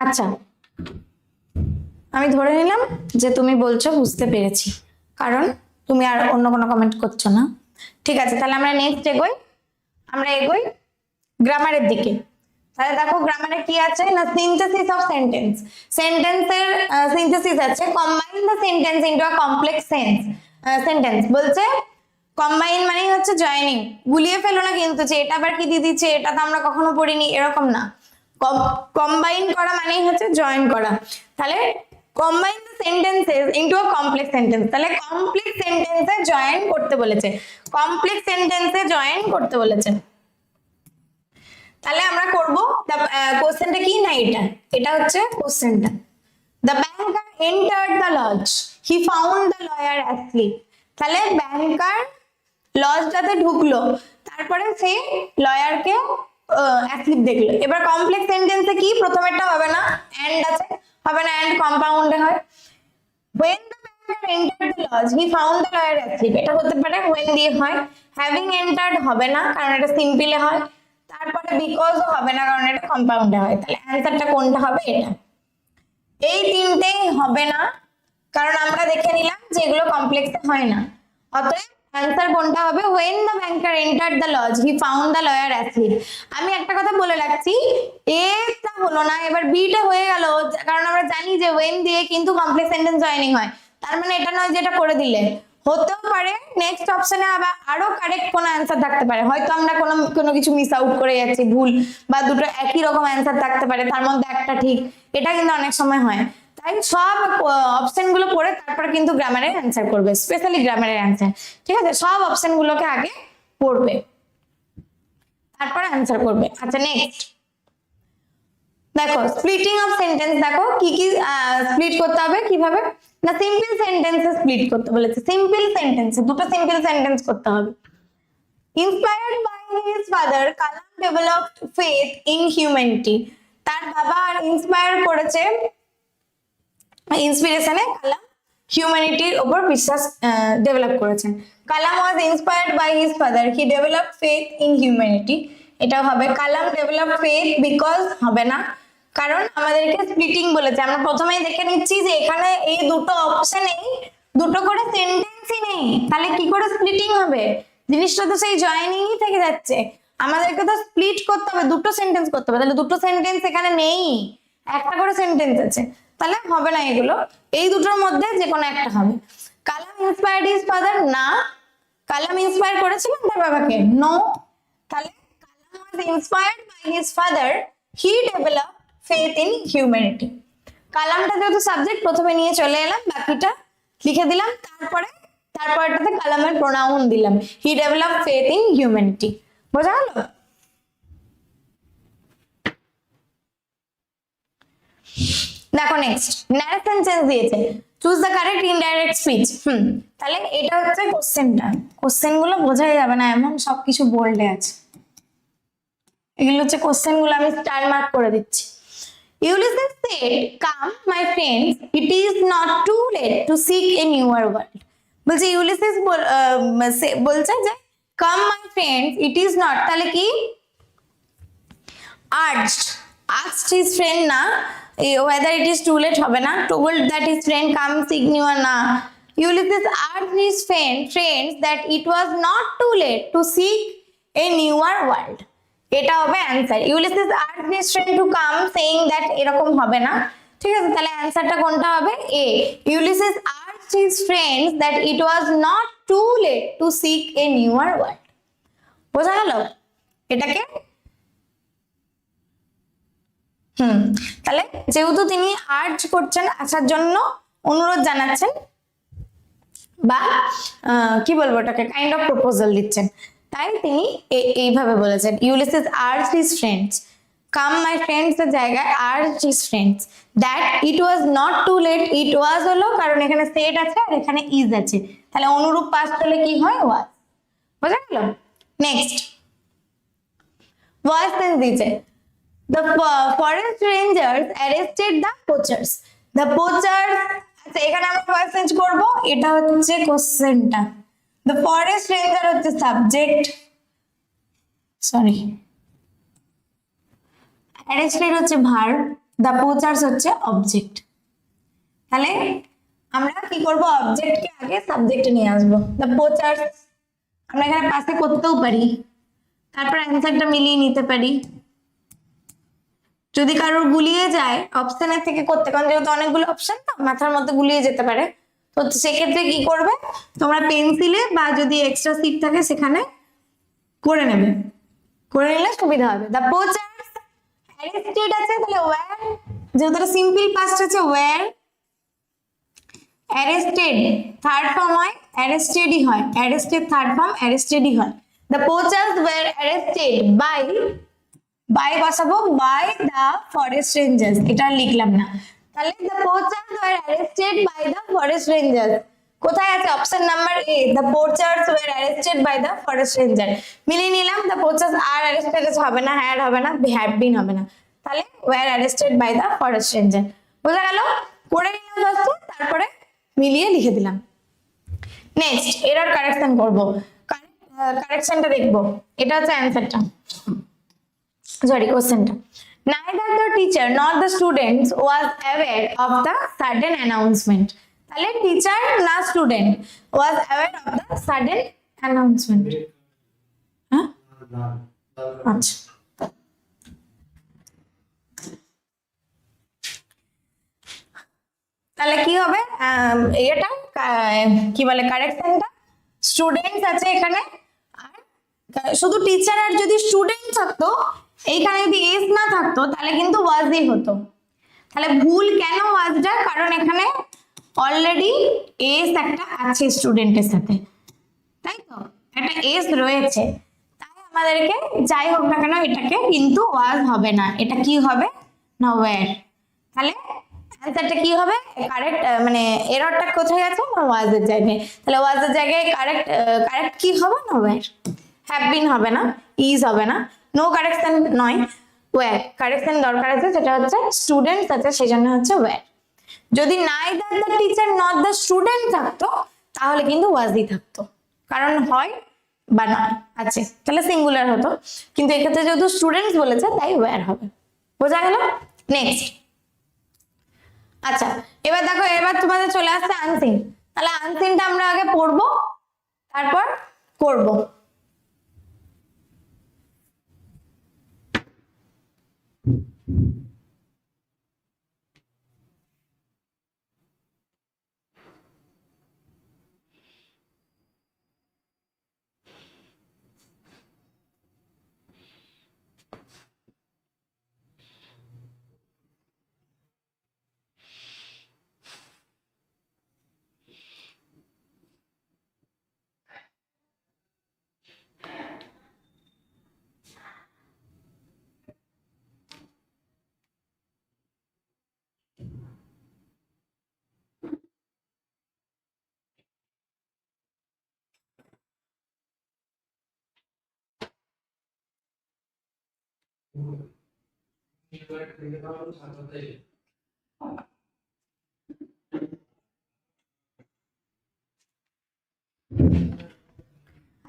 আচ্ছা, আমি ধরে নিলাম যে তুমি বলছো বুঝতে পেরেছি, কারণ তুমি আর অন্য কোনো কমেন্ট করছো না। ঠিক আছে, তাহলে আমরা নেক্সট এগোই গ্রামারের দিকে। তাহলে দেখো গ্রামারে কি আছে না, সিনথেসিস অফ সেন্টেন্স। সেন্টেন্সের সিনথেসিস আছে, combine the sentence into a complex sentence. বলছে কম্বাইন মানেই হচ্ছে জয়েনিং। গুলিয়ে ফেলো না কিন্তু যে এটা আবার কি দিয়ে দিচ্ছে, এটা তো আমরা কখনো পড়িনি, এরকম না। কম্বাইন করা মানেই হচ্ছে জয়েন করা। তাহলে combine the sentences into a complex sentence. তাহলে কমপ্লেক্স সেন্টেন্সে জয়েন করতে বলেছে, কমপ্লেক্স সেন্টেন্সে জয়েন করতে বলেছে। তাহলে আমরা করব, কোশ্চেনটা কি না, এটা হচ্ছে কোশ্চেনটা। The banker entered the lodge. He found the lawyer asleep. তাহলে ব্যাংকার লজটাতে ঢুকলো, তারপরে সে লয়ারকে অ্যাসলিপ দেখলো। এবার কমপ্লেক্স সেন্টেন্সে কি, প্রথমেরটা হবে না, এন্ড আছে, হবে না, এন্ড কম্পাউন্ডে হয়। When the banker entered the lodge, he found the lawyer asleep. এটা হতে পারে when দিয়ে হয়। Having entered হবে না, কারণ এটা সিম্পলে হয়। তারপরে বিকজ হবে না, কারণ এটা কম্পাউন্ডে হয়। তাহলে অ্যান্সারটা কোনটা হবে, এটা। এই তিনটেই হবে না, কারণ আমরা দেখে নিলাম যে এগুলো কমপ্লেক্সে হয় না। অতএব অ্যান্সার কোনটা হবে, when the banker entered the lodge he found the lawyer asleep। আমি একটা কথা বলে রাখছি, এটা হলো না, এবার বিটা হয়ে গেল, কারণ আমরা জানি যে when দিয়ে কিন্তু কমপ্লেক্স সেন্টেন্স জয়েনিং হয়। তার মানে এটা নয় যে এটা করে দিলে, হতেও পারে নেক্সট অপশনে আবার আরো কারেক্ট কোনো অ্যান্সার থাকতে পারে, হয়তো আমরা কোনো কিছু মিস আউট করে যাচ্ছি, ভুল, বা দুটো একই রকম অ্যান্সার থাকতে পারে, তার মধ্যে একটা ঠিক। এটা কিন্তু অনেক সময় হয়। তাই সব অপশন গুলো পড়ে তারপর কিন্তু গ্রামারের অ্যান্সার করবে, স্পেশালি গ্রামারের অ্যান্সার। ঠিক আছে, সব অপশন গুলোকে আগে পড়বে, তারপর অ্যান্সার করবে। আচ্ছা নেক্সট দেখো স্প্লিটিং অফ সেন্টেন্স। দেখো কি কি স্প্লিট করতে হবে, কিভাবে না, সিম্পল সেন্টেন্সে স্প্লিট করতে বলেছে। সিম্পল সেন্টেন্সে দুটো সিম্পল সেন্টেন্স করতে হবে। Inspired by his father Kalam developed faith in humanity. তার বাবা ইন্সপায়ার করেছে, ইন্সপিরেশনে কালাম হিউম্যানিটির উপর বিশ্বাস ডেভেলপ করেছেন। Kalam was inspired by his father, he developed faith in humanity. এটা হবে কালাম ডেভেলপড ফেথ, বিকজ হবে না, কারণ আমাদেরকে স্প্লিটিং বলেছে। আমরা প্রথমেই দেখে নিচ্ছি যে এখানে এই দুটো অপশনেই দুটো করে সেন্টেন্সই নেই, তাহলে কি করে স্প্লিটিং হবে, জিনিসটা তো সেই জয়েনিংই থেকে যাচ্ছে। আমাদেরকে তো স্প্লিট করতে হবে, দুটো সেন্টেন্স করতে হবে, তাহলে দুটো সেন্টেন্স এখানে নেই, একটা করে সেন্টেন্স আছে, তাহলে হবে না এগুলো। এই দুটোর মধ্যে যে কোনো একটা হবে। কালাম ইন্সপায়ার্ড হিজ ফাদার, না। কালাম ইন্সপায়ার করেছিলেন তার বাবাকে, নো। তাহলে Kalam was inspired by his father, he developed faith in humanity. কালামটা যেহেতু সাবজেক্ট, প্রথমে নিয়ে চলে এলাম, বাকিটা লিখে দিলাম, তারপরটাতে কালামের প্রোনাউন দিলাম, হি ডেভেলপড ফেথ ইন হিউম্যানিটি। বোঝা গেল? দেখো নেক্সট ন্যারেশন চেঞ্জ দিয়েছে, choose the correct indirect speech. তাহলে এটা হচ্ছে কোশ্চেনটা। কোশ্চেন গুলো বোঝাই যাবে না, এমন সবকিছু বোল্ডে আছে। এগুলো হচ্ছে কোশ্চেন গুলো, আমি স্টার মার্ক করে দিচ্ছি। Ulysses said, "Come, my friends, it is not too late to seek a newer world." বলছে ইউলিসিস বলছে যে come my friends, it is not, তাহলে কি asked his friend না, whether it is too late হবে না, told that his friend come seek newer না, Ulysses urged his friends that it was not too late to seek a newer world. এটা হবে answer. Ulysses urged his friend to come saying that, এরকম হবে না। ঠিক আছে, তাহলে অ্যান্সারটা কোনটা হবে, এ। Ulysses urged his friends that it was not too late to seek a newer world. বোঝা গেল এটাকে? তাহলে যেহেতু তিনি আর্জ করছেন, আসার জন্য অনুরোধ জানাচ্ছেন, বা কি বলবো ওটাকে, কাইন্ড অফ প্রপোজাল দিচ্ছেন, তাই তিনি এইভাবে বলেছেন, Ulysses urged his friends, come my friends এর জায়গায় urged his friends that it was not too late. It was হলো কারণ এখানে সেট আছে আর এখানে ইজ আছে, তাহলে অনুরূপ পাস্ট হলে কি হয়, ওয়াজ। বোঝা গেল? নেক্সট ভয়েস সেন্স দিয়েছে, the forest rangers arrested the poachers. The poachers, আচ্ছা এখানে আমরা ভয়েস চেঞ্জ করব, এটা হচ্ছে কোশ্চেনটা। The forest ranger হচ্ছে সাবজেক্ট, সরি, arrested হচ্ছে ভার্ব, দ্য পোচার্স হচ্ছে অবজেক্ট। তাহলে আমরা কি করব, অবজেক্টকে আগে সাবজেক্টে নিয়ে আসবো। দ্য পোচার্স আমরা এখানে পাশে করতেও পারি, তারপর অ্যান্সারটা মিলিয়ে নিতে পারি। যদি কারোর গুলিয়ে যায় অপশনের থেকে করতে, কারণ যেহেতু অনেকগুলো অপশন তো মাথার মধ্যে গুলিয়ে যেতে পারে, তো সেক্ষেত্রে কি করবে তোমরা পেন্সিলে বা যদি এক্সট্রা সিট থাকে সেখানে করে নেবে, করে নিলে সুবিধা হবে। দ্য পোচার্স অ্যারেস্টেড আছে, তাহলে ওয়্যার, যেহেতু এটা সিম্পল পাস্ট আছে ওয়্যার অ্যারেস্টেড, থার্ড ফর্ম হয় অ্যারেস্টেডই হয়, অ্যারেস্টেড থার্ড ফর্ম অ্যারেস্টেডই হয়। The poachers were arrested by বসাবো বাই দ্য ফরেস্ট রেঞ্জার্স, এটা লিখলাম না। তাহলে the poachers were arrested by the forest rangers, কোথায় আছে option number A, the poachers were arrested by the forest ranger. মিলিয়ে নিলাম, দ্য পোচার্স আর অ্যারেস্টেড হবে না, হ্যাড হবে না, হ্যাভ বিন হবে না, তাহলে were arrested by the forest ranger. বোঝা গেল? করে নিলাম ফার্স্ট, তারপরে মিলিয়ে লিখে দিলাম। নেক্সট এরর কারেকশন করব, কারেকশনটা দেখবো, এটা হচ্ছে অ্যানসারটা, সরি কোশ্চেনটা। Neither the teacher nor the students was aware of the sudden announcement. তাহলে টিচার না student was aware of the sudden announcement. হ্যাঁ আচ্ছা, তাহলে কি হবে এটা কি বলে কারেকশনটা, স্টুডেন্টস আছে এখানে, আর শুধু টিচার আর যদি স্টুডেন্ট থাকতো, এইখানে যদি এস না থাকতো তাহলে কিন্তু ওয়াজই হতো। তাহলে ভুল কেন ওয়াজটা, কারণ এখানে অলরেডি এস একটা আছে স্টুডেন্টের সাথে, তাই তো একটা এস রয়েছে, তাই আমাদেরকে যাই হোক না কেন এটাকে কিন্তু ওয়াজ হবে না, এটা কি হবে না ওয়্যার। তাহলে অ্যানসারটা কি হবে কারেক্ট, মানে এররটা কোথায় আছে না ওয়াজের জায়গায়, তাহলে ওয়াজের জায়গায় কারেক্ট কি হবে না ওয়্যার, হ্যাভ বিন হবে না, ইজ হবে না, নো কারেকশন নয়, ওয়্যার কারেকশন দরকার আছে, সেটা হচ্ছে স্টুডেন্টস আছে সেই জন্য হচ্ছে ওয়্যার। যদি neither the teacher nor the student থাকতো তাহলে কিন্তু ওয়াজই থাকতো, কারণ হয় বা নয় আছে, তাহলে সিঙ্গুলার হতো, কিন্তু এক্ষেত্রে যেহেতু স্টুডেন্টস বলেছে তাই ওয়্যার হবে। বোঝা গেল? নেক্সট, আচ্ছা এবার দেখো, এবার তোমাদের চলে আসছে আনসিন। তাহলে আনসিনটা আমরা আগে পড়বো তারপর করব।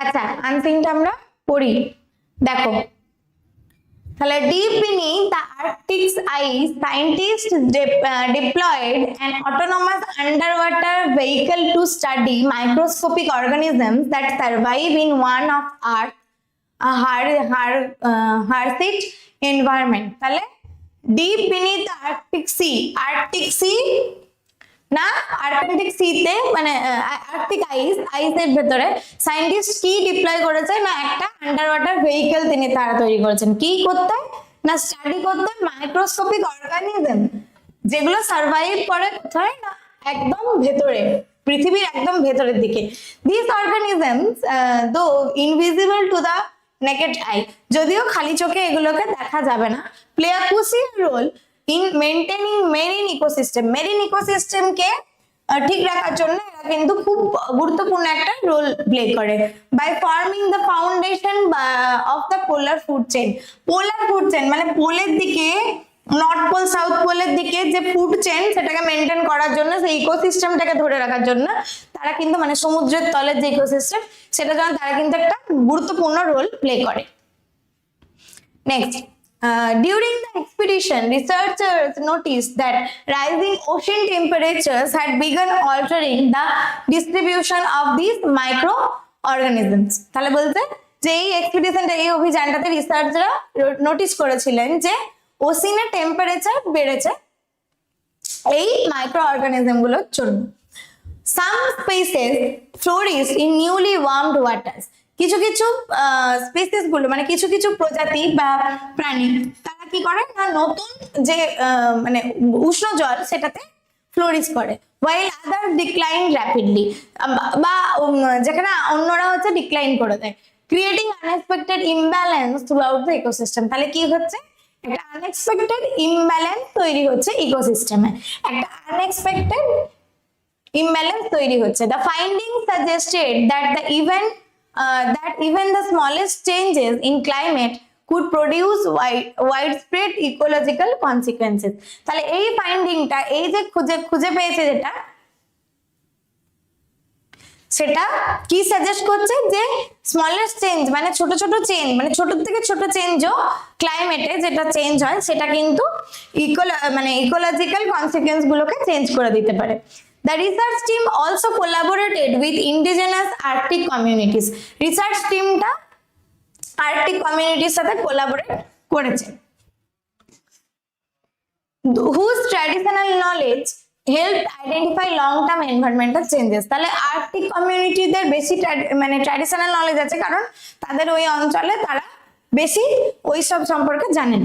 আচ্ছা আনসিনটা আমরা পড়ি, দেখো তাহলে deep beneath the Arctic's ice, scientists deployed an autonomous underwater vehicle to study microscopic organisms that survive in one of Earth's harshest environment. তাহলে deep beneath the Arctic Sea, Arctic Sea না আর্কটিক সিতে, মানে Arctic আইসের ভেতরে scientist কি deploy করেছে না একটা under water vehicle তিনি তারা তৈরি করেছেন, কি করতে না স্টাডি করতে মাইক্রোস্কোপিক অর্গানিজম যেগুলো সার্ভাইভ করে কোথায় না একদম ভেতরে, পৃথিবীর একদম ভেতরের দিকে। This organisms though invisible to the naked eye, যদিও খালি চোখে এগুলোকে দেখা যাবে না, play a crucial role in maintaining marine ecosystem, marine ecosystem কে ঠিক রাখার জন্য এরা কিন্তু খুব গুরুত্বপূর্ণ একটা রোল প্লে করে। by forming the foundation of the polar food chain, polar food chain মানে পোলের দিকে, নর্থ পোল সাউথ পোলের দিকে যে ফুড চেইন সেটাকে মেনটেন করার জন্য, সেই ইকোসিস্টেমটাকে ধরে রাখার জন্য তারা কিন্তু মানে সমুদ্রের তলের যে ইকোসিস্টেম সেটা জন্য তারা কিন্তু একটা গুরুত্বপূর্ণ রোল প্লে করে। Next During the expedition, researchers noticed that rising ocean temperatures had begun altering the distribution of these microorganisms. তাহলে বলতে যে এই এক্সপিডিশনটা, এই অভিযানটাতে রিসার্চাররা নোটিস করেছিলেন যে ওশিনের টেম্পারেচার বেড়েছে এই মাইক্রো অর্গানিজম গুলোর জন্য। Some species flourish in newly warmed waters. কিছু কিছু স্পিসিস গুলো মানে কিছু কিছু প্রজাতি বা প্রাণী তারা কি করে না নতুন যে মানে উষ্ণ জল সেটাতে ফ্লোরিশ করে, while others decline rapidly, বা যেখানে অন্যরা হচ্ছে ডিক্লাইন করে দেয়, creating unexpected imbalance throughout the ecosystem। তাহলে কি হচ্ছে, একটা আনএক্সপেক্টেড ইমব্যালেন্স তৈরি হচ্ছে ইকোসিস্টেমে, একটা আনএক্সপেক্টেড imbalance তৈরি হচ্ছে। The findings suggested that even the smallest changes in climate could produce widespread ecological consequences। তাহলে এই ফাইন্ডিংটা, এই যে খুঁজে পেয়েছে যেটা, সেটা কি সাজেস্ট করছে যে স্মলেস্ট চেঞ্জ মানে ছোট ছোট চেঞ্জ, মানে ছোট থেকে ছোট চেঞ্জও ক্লাইমেটে যেটা চেঞ্জ হয় সেটা কিন্তু ইকোলজিক্যাল কনসিকুয়েন্স গুলোকে চেঞ্জ করে দিতে পারে। The research team also collaborated with indigenous Arctic communities. Research teamটা Arctic communities সাথে কোলাবোরেট করেছে, whose traditional knowledge helped identify long-term environmental changes। তাহলে আর্কটিক কমিউনিটিদের বেশি মানে ট্র্যাডিশনাল নলেজ আছে, কারণ তাদের ওই অঞ্চলে তারা বেশি ওই সব সম্পর্কে জানেন,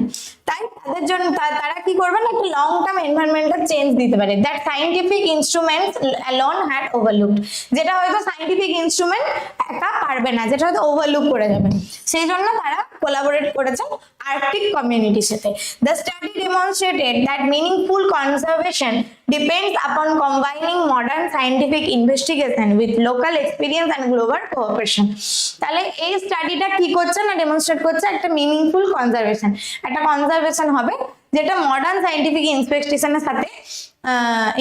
তাই তাদের জন্য তারা কি করবেন, একটা লং টার্ম এনভায়রনমেন্টাল চেঞ্জ দিতে পারে, that scientific instruments alone had overlooked. যেটা হয়তো সায়েন্টিফিক ইনস্ট্রুমেন্ট একা পারবে না, যেটা হয়তো ওভারলুক করে যাবে, সেই জন্য তারা কোলাবোরেট করেছেন আর্কটিক কমিউনিটির সাথে। The study demonstrated that meaningful conservation depends upon combining modern scientific investigation with local experience and global cooperation। তাহলে এই স্টাডিটা কি করছে না ডেমনস্ট্রেট করছে একটা মিনিংফুল কনজারভেশন, একটা কনজারভেশন হবে যেটা মডার্ন সায়েন্টিফিক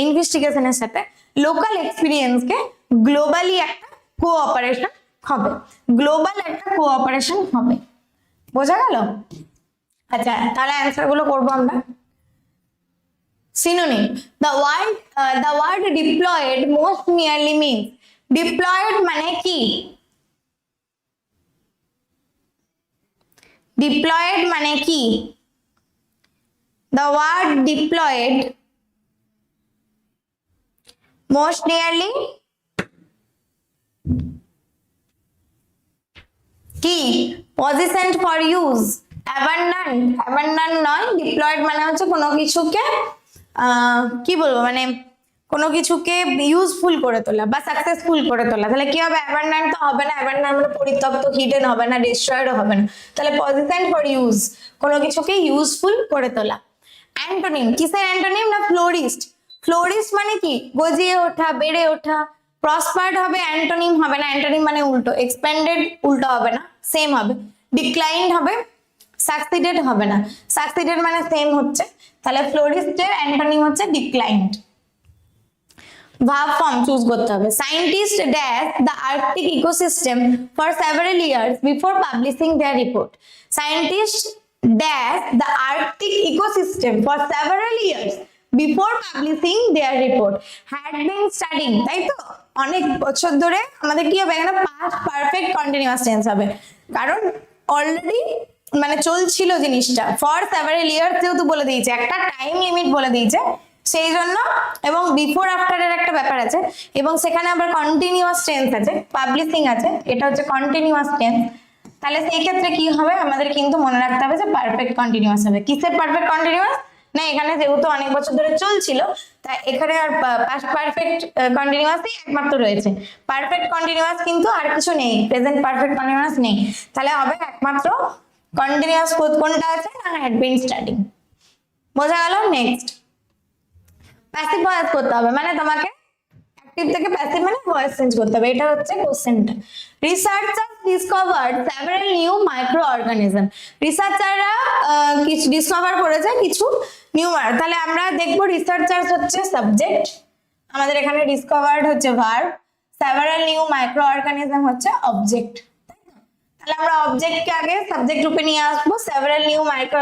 ইনভেস্টিগেশনের সাথে লোকাল এক্সপিরিয়েন্সকে গ্লোবালি একটা কোঅপারেশন হবে, গ্লোবাল একটা কোঅপারেশন হবে। বোঝা গেল? আচ্ছা, তাহলে অ্যান্সার গুলো করবো আমরা। Synonym: the word deployed most nearly means, deployed মানে কি, deployed মানে কি, the word deployed most nearly কি, positioned for use, abandoned নয়, deployed মানে হচ্ছে কোনো কিছুকে কি বলবো, মানে কোনো কিছুকে ইউজফুল করে তোলা বা সাকসেসফুল করে তোলা। তাহলে কি হবে, অ্যাবান্ডন তো হবে না, অ্যাবান্ডন মানে পরিত্যক্ত, হিডেন হবে না, ডিস্ট্রয়েড হবে না, তাহলে পজিশন ফর ইউজ, কোনো কিছুকে ইউজফুল করে তোলা। অ্যান্টোনিম, কিসের অ্যান্টোনিম না ফ্লোরিস্ট, ফ্লোরিস্ট মানে কি, গজিয়ে ওঠা, বেড়ে ওঠা। প্রসপার্ড হবে, অ্যান্টোনিম হবে না, অ্যান্টোনিম মানে উল্টো, এক্সপ্যান্ডেড উল্টো হবে না, সেম হবে। ডিক্লাইনড হবে, সাকসিডেড হবে না, সাকসিডেড মানে সেম হচ্ছে, তাহলে ফ্লোরিস্টের অ্যান্টোনিম হচ্ছে ডিক্লাইনড। ভার্ব ফর্ম চুজ করতে হবে। Scientist dash the Arctic ecosystem for several years before publishing their report. Scientist dash the Arctic ecosystem for several years before publishing their report had been studying. তাই তো, অনেক বছর ধরে আমাদের কি হবে, এখানে পাস্ট পারফেক্ট কন্টিনিউয়াস টেন্স হবে, কারণ অলরেডি মানে চলছিল জিনিসটা। ফর সেভারাল ইয়ার্স যেহেতু বলে দিয়েছে, একটা টাইম লিমিট বলে দিয়েছে, সেই জন্য, এবং বিফোর আফটার এর একটা ব্যাপার আছে, এবং সেখানে আবার কন্টিনিউয়াস টেন্স আছে, পাবলিশিং আছে, এটা হচ্ছে কন্টিনিউয়াস টেন্স। তাহলে সেই ক্ষেত্রে কি হবে, আমাদের কিন্তু মনে রাখতে হবে যে পারফেক্ট কন্টিনিউয়াস হবে। কিসের পারফেক্ট কন্টিনিউয়াস না, এখানে যেহেতু অনেক বছর ধরে চলছিল, তাই এখানে আর পাস্ট পারফেক্ট কন্টিনিউয়াসই একমাত্র রয়েছে, পারফেক্ট কন্টিনিউয়াস কিন্তু আর কিছু নেই, প্রেজেন্ট পারফেক্ট কন্টিনিউয়াস নেই, তাহলে হবে একমাত্র কন্টিনিউয়াস কোনটা আছে না, হ্যাড বিন স্টাডিং। বোঝা গেল? নেক্সট, প্যাসিভ ভয়েস করতে হবে, মানে তোমাকে অ্যাক্টিভ থেকে প্যাসিভ মানে ভয়েস চেঞ্জ করতে হবে, এটা হচ্ছে কোশ্চেনটা। Researchers discovered several new microorganism. রিসার্চাররা কিছু ডিসকভার করেছে কিছু নিউ, তাহলে আমরা দেখবো রিসার্চার্স হচ্ছে সাবজেক্ট, আমাদের এখানে ডিসকভার্ড হচ্ছে verb, several new micro organism হচ্ছে অবজেক্ট। তাহলে আমরা অবজেক্ট কে আগে সাবজেক্ট রূপে নিয়ে আসবো। সেভারাল নিউ মাইক্রো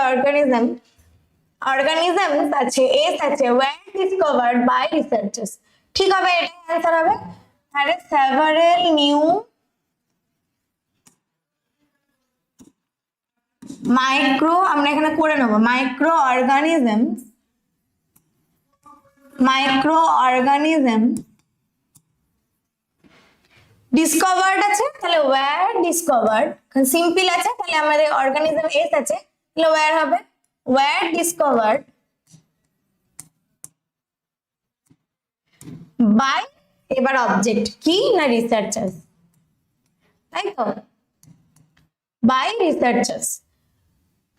অর্গানিজমস আছে, এস আছে, ওয়্যার ডিসকভার্ড বাই রিসার্চার্স। ঠিক হবে, এটাই आंसर হবে। তাহলে সেভারাল নিউ মাইক্রো, আমরা এখানে করে নেব মাইক্রো অর্গানিজম ডিসকভার্ড আছে, তাহলে ওয়্যার ডিসকভার্ড, সিম্পল আছে তাহলে আমাদের অর্গানিজম এস আছে, তাহলে ওয়্যার হবে ওয়্যার ডিসকভার্ড বাই, এবার অবজেক্ট কি না রিসার্চার্স, তাই তো, বাই রিসার্চার্স।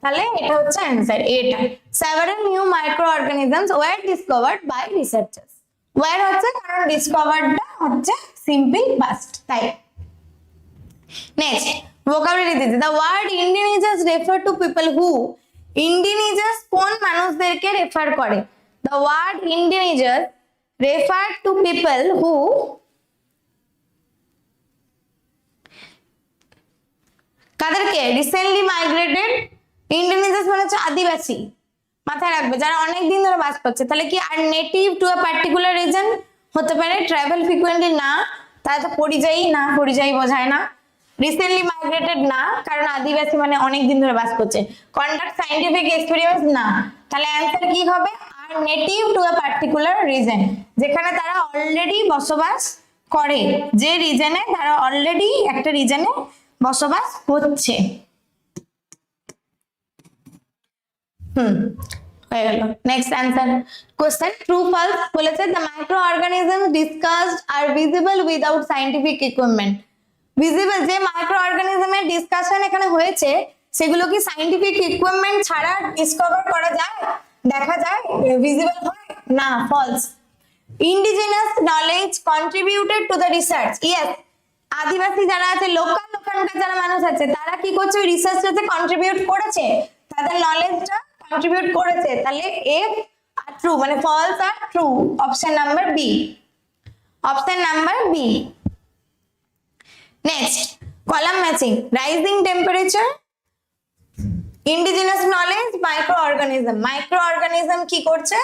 তাহলে এটা হচ্ছে आंसर, এটা several new microorganisms were discovered by researchers। were হচ্ছে কারণ ডিসকভার্ডটা হচ্ছে সিম্পল পাস্ট, তাই। নেক্সট vocabulary দিতে, the word indigenous refer to people who, indigenous কোন মানুষদেরকে রেফার করে, the word indigenous refer to people who কাদেরকে, রিসেন্টলি মাইগ্রেটেড, ইন্ডিজিনাস মানে হচ্ছে আদিবাসী, মাথায় রাখবে যারা অনেক দিন ধরে বাস করছে। তাহলে কি are native to a particular region হতে পারে, ট্রাভেল ফ্রিকোয়েন্টলি না, তাহলে তো পরিযায়ী না, পরিযায়ী বোঝায় না। রিসেন্টলি মাইগ্রেটেড না, কারণ আদিবাসী মানে অনেক দিন ধরে বাস করছে। কন্ডাক্ট সায়েন্টিফিক এক্সপেরিমেন্টস না, তাহলে অ্যানসার কি হবে, are native to a particular region, যেখানে তারা অলরেডি বসবাস করে, যে রিজনে তারা অলরেডি একটা রিজনে বসবাস করছে। হয়ে গেল। Next answer question, true false বলেছে, the microorganisms discussed are visible without scientific equipment। Visible যে মাইক্রো অর্গানিজমের ডিসকাশন এখানে হয়েছে সেগুলো কি সায়েন্টিফিক ইকুইপমেন্ট ছাড়া ডিসকভার করা যায়, দেখা যায়, ভিজিবল হয় না, false. Indigenous knowledge contributed to the research, yes, আদিবাসী যারা আছে, ওখানকার যারা মানুষ আছে তারা কি করছে, ওই রিসার্চটাতে কন্ট্রিবিউট করেছে, তাদের নলেজটা কন্ট্রিবিউট করেছে, তাহলে এফ আর ট্রু মানে ফলস আর true, option number B, option number B. Next column matching, rising temperature, indigenous knowledge, microorganism কি করছে,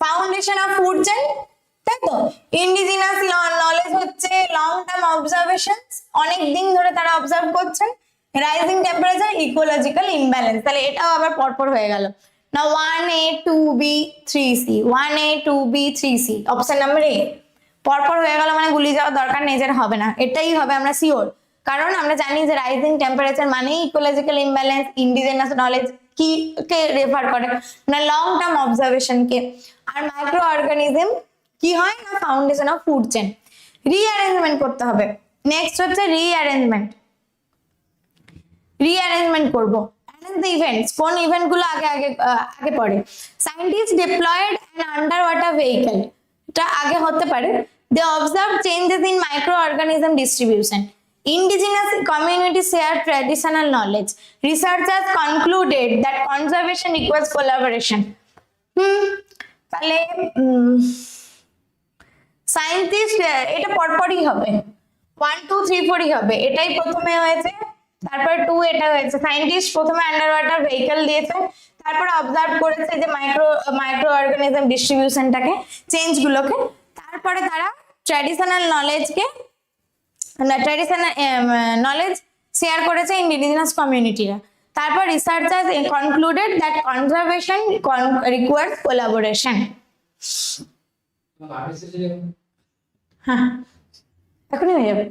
ফাউন্ডেশন অফ ফুড চেইন, তাই তো। ইন্ডিজিনাস নলেজ হচ্ছে লং টার্ম অবজারভেশনস, অনেক দিন ধরে তারা অবজার্ভ করছেন। রাইজিং টেম্পারেচার, ইকোলজিক্যাল ইমব্যালেন্স, তাহলে এটাও আবার পরপর হয়ে গেল না, 1A 2B 3C, 1A 2B 3C, option number এ পরপর হয়ে গেল, মানে গুলি যাওয়ার দরকার নেই, যেটা হবে না, এটাই হবে, আমরা শিওর, কারণ আমরা জানি যে রাইজিং টেম্পারেচার মানে ইকোলজিক্যাল ইমব্যালেন্স, ইন্ডিজিনাস নলেজ কি কে রেফার করে না, লং টার্ম অবজারভেশন কে, আর মাইক্রো অর্গানিজম কি হয় না, foundation of food chain. Rearrangement করতে হবে, নেক্সট হচ্ছে রিঅ্যারেঞ্জমেন্ট করব। ইভেন্টস, কোন ইভেন্ট গুলো আগে পড়ে, scientist deployed an underwater vehicle, এটা আগে হতে পারে। They observe changes in microorganism distribution, indigenous community share traditional knowledge, researchers concluded that conservation equals collaboration। তাহলে সায়েন্টিস্ট, এটা পরপরই হবে, 1 2 3 4ই হবে, এটাই প্রথমে হয়েছে, তারপর 2 এটা হয়েছে। সায়েন্টিস্ট প্রথমে আন্ডার ওয়াটার ভেহিকল দিয়েছে, তারপর অবজার্ভ করেছে যে মাইক্রো অর্গানিজম ডিস্ট্রিবিউশনটাকে, চেঞ্জ গুলোকে, তারপরে তারা ট্র্যাডিশনাল নলেজ শেয়ার করেছে ইন্ডিজিনাস কমিউনিটিরা, তারপর researchers concluded that conservation requires collaboration. হ্যাঁ এখনই হয়ে যাবে।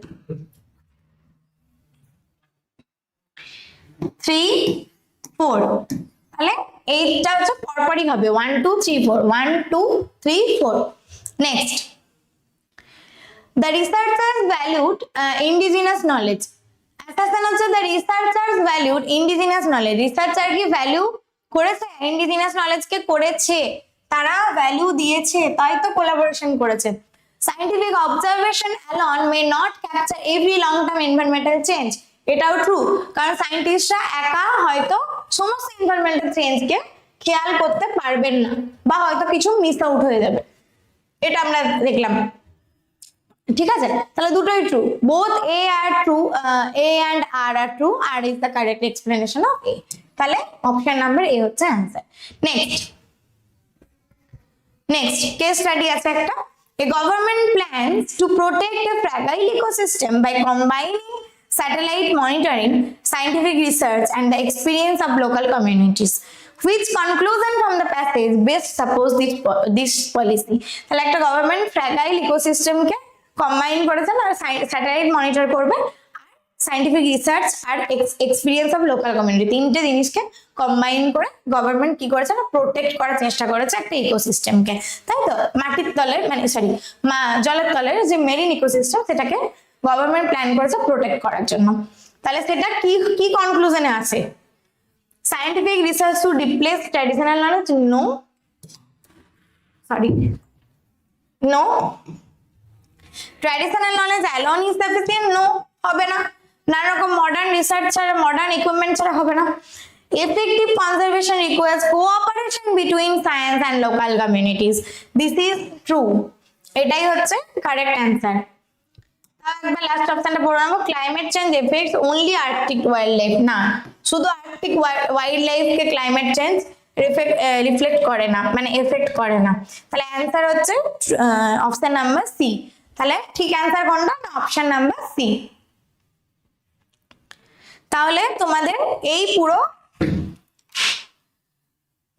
3 4, তাহলে এইটা হচ্ছে পরপরই হবে, 1 2 3 4, 1 2 3 4। Next, the researchers valued indigenous knowledge। অ্যাসাসন হচ্ছে the researchers valued indigenous knowledge, researcher কি ভ্যালু করেছে, ইন্ডিজিনাস নলেজ কে করেছে, তারা ভ্যালু দিয়েছে, তাই তো কোলাবোরেশন করেছে। Scientific observation alone may not capture every long term environmental change, এটাও ট্রু, কারণ সায়েন্টিস্টরা একা হয়তো সমস্ত এনভায়রনমেন্টাল চেঞ্জকে খেয়াল করতে পারবেন না, বা হয়তো কিছু মিস আউট হয়ে যাবে, এটা আমরা দেখলাম। ঠিক আছে, তাহলে দুটোই true, both A R true, A and R true, R is the correct explanation of A. তাহলে অপশন নাম্বার এ হচ্ছে অ্যান্সার। নেক্সট কেস স্টাডি আছে একটা। A government plans to protect a fragile ecosystem by combining satellite monitoring, scientific research, and the experience of local communities. Which conclusion from the passage best supports this policy? তাহলে একটা government ফ্র্যাগাইল ইকোসিস্টেমকে combine করেছে আর satellite monitor করবে, scientific research আর experience of local community, তিনটে জিনিসকে combine করে গভর্নমেন্ট কি করেছে না প্রোটেক্ট করার চেষ্টা করেছে একটা ইকোসিস্টেমকে, তাই তো? মাটির তলের মানে সরি জলের তলের যে মেরিন ইকোসিস্টেম সেটাকে গভর্নমেন্ট প্ল্যান করেছে প্রোটেক্ট করার জন্য। তাহলে সেটা কি কি কনক্লুশনে আছে? Scientific research to replace traditional knowledge, no sorry no. Traditional knowledge alone is sufficient, no হবে না, নানা রকম মডার্ন রিসার্চ ছাড়া মডার্ন ইকুইপমেন্ট ছাড়া হবে না। Effective conservation requires cooperation between science and local communities, this is true, এটাই হচ্ছে কারেক্ট অ্যান্সার। একবার লাস্ট অপশনটা পড়ে নেবো, climate change effects only Arctic wildlife, না শুধু আর্কটিক ওয়াইল্ড লাইফকে ক্লাইমেট চেঞ্জ রিফ্লেক্ট করে না, মানে এফেক্ট করে না। তাহলে অ্যান্সার হচ্ছে অপশন নাম্বার সি। তাহলে ঠিক অ্যান্সার কোনটা? Option number C. তাহলে তোমাদের এই পুরো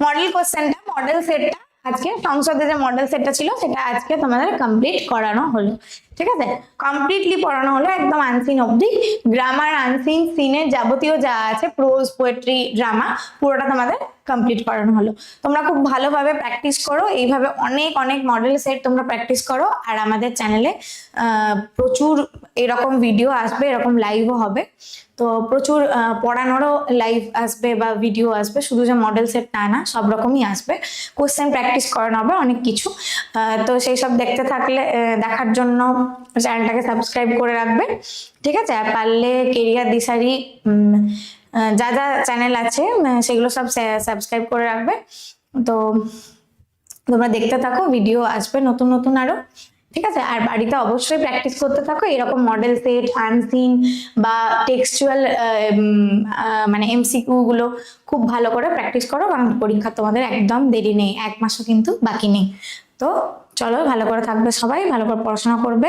মডেল কোশ্চেনটা, মডেল সেটটা আজকে সংসদে যে মডেল সেটটা ছিল সেটা আজকে তোমাদের কমপ্লিট করানো হলো, ঠিক আছে? কমপ্লিটলি পড়ানো হলো একদম আনসিন অবধি, গ্রামার, আনসিন, সিনের যাবতীয় যা আছে, প্রোজ, পোয়েট্রি, ড্রামা, পুরোটা তোমাদের কমপ্লিট করানো হলো। তোমরা খুব ভালোভাবে প্র্যাকটিস করো, এইভাবে অনেক অনেক মডেল সেট তোমরা প্র্যাকটিস করো। আর আমাদের চ্যানেলে প্রচুর এরকম ভিডিও আসবে, এরকম লাইভও হবে, তো প্রচুর পড়ানোরও লাইভ আসবে বা ভিডিও আসবে, শুধু যে মডেল সেট তা না, সব রকমই আসবে। কোশ্চেন প্র্যাকটিস করানো হবে অনেক কিছু, তো সেই সব দেখতে থাকলে দেখার জন্য চ্যানেলটাকে সাবস্ক্রাইব করে রাখবে, ঠিক আছে? আর পারলে কেরিয়ার দিশারি যা যা চ্যানেল আছে সেগুলো সব সাবস্ক্রাইব করে রাখবে। তো তোমরা দেখতে থাকো, ভিডিও আসবে নতুন নতুন আরো, ঠিক আছে? আর বাড়িতে অবশ্যই প্র্যাকটিস করতে থাকো, এরকম মডেল সেট, আনসিন বা টেক্সচুয়াল মানে এমসিকিউ গুলো খুব ভালো করে প্র্যাকটিস করো, কারণ পরীক্ষা তোমাদের একদম দেরি নেই, 1 মাসও কিন্তু বাকি নেই। তো চলো, ভালো করে থাকবে সবাই, ভালো করে পড়াশোনা করবে।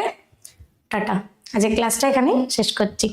টাটা, আজকে ক্লাসটা এখানেই শেষ করছি।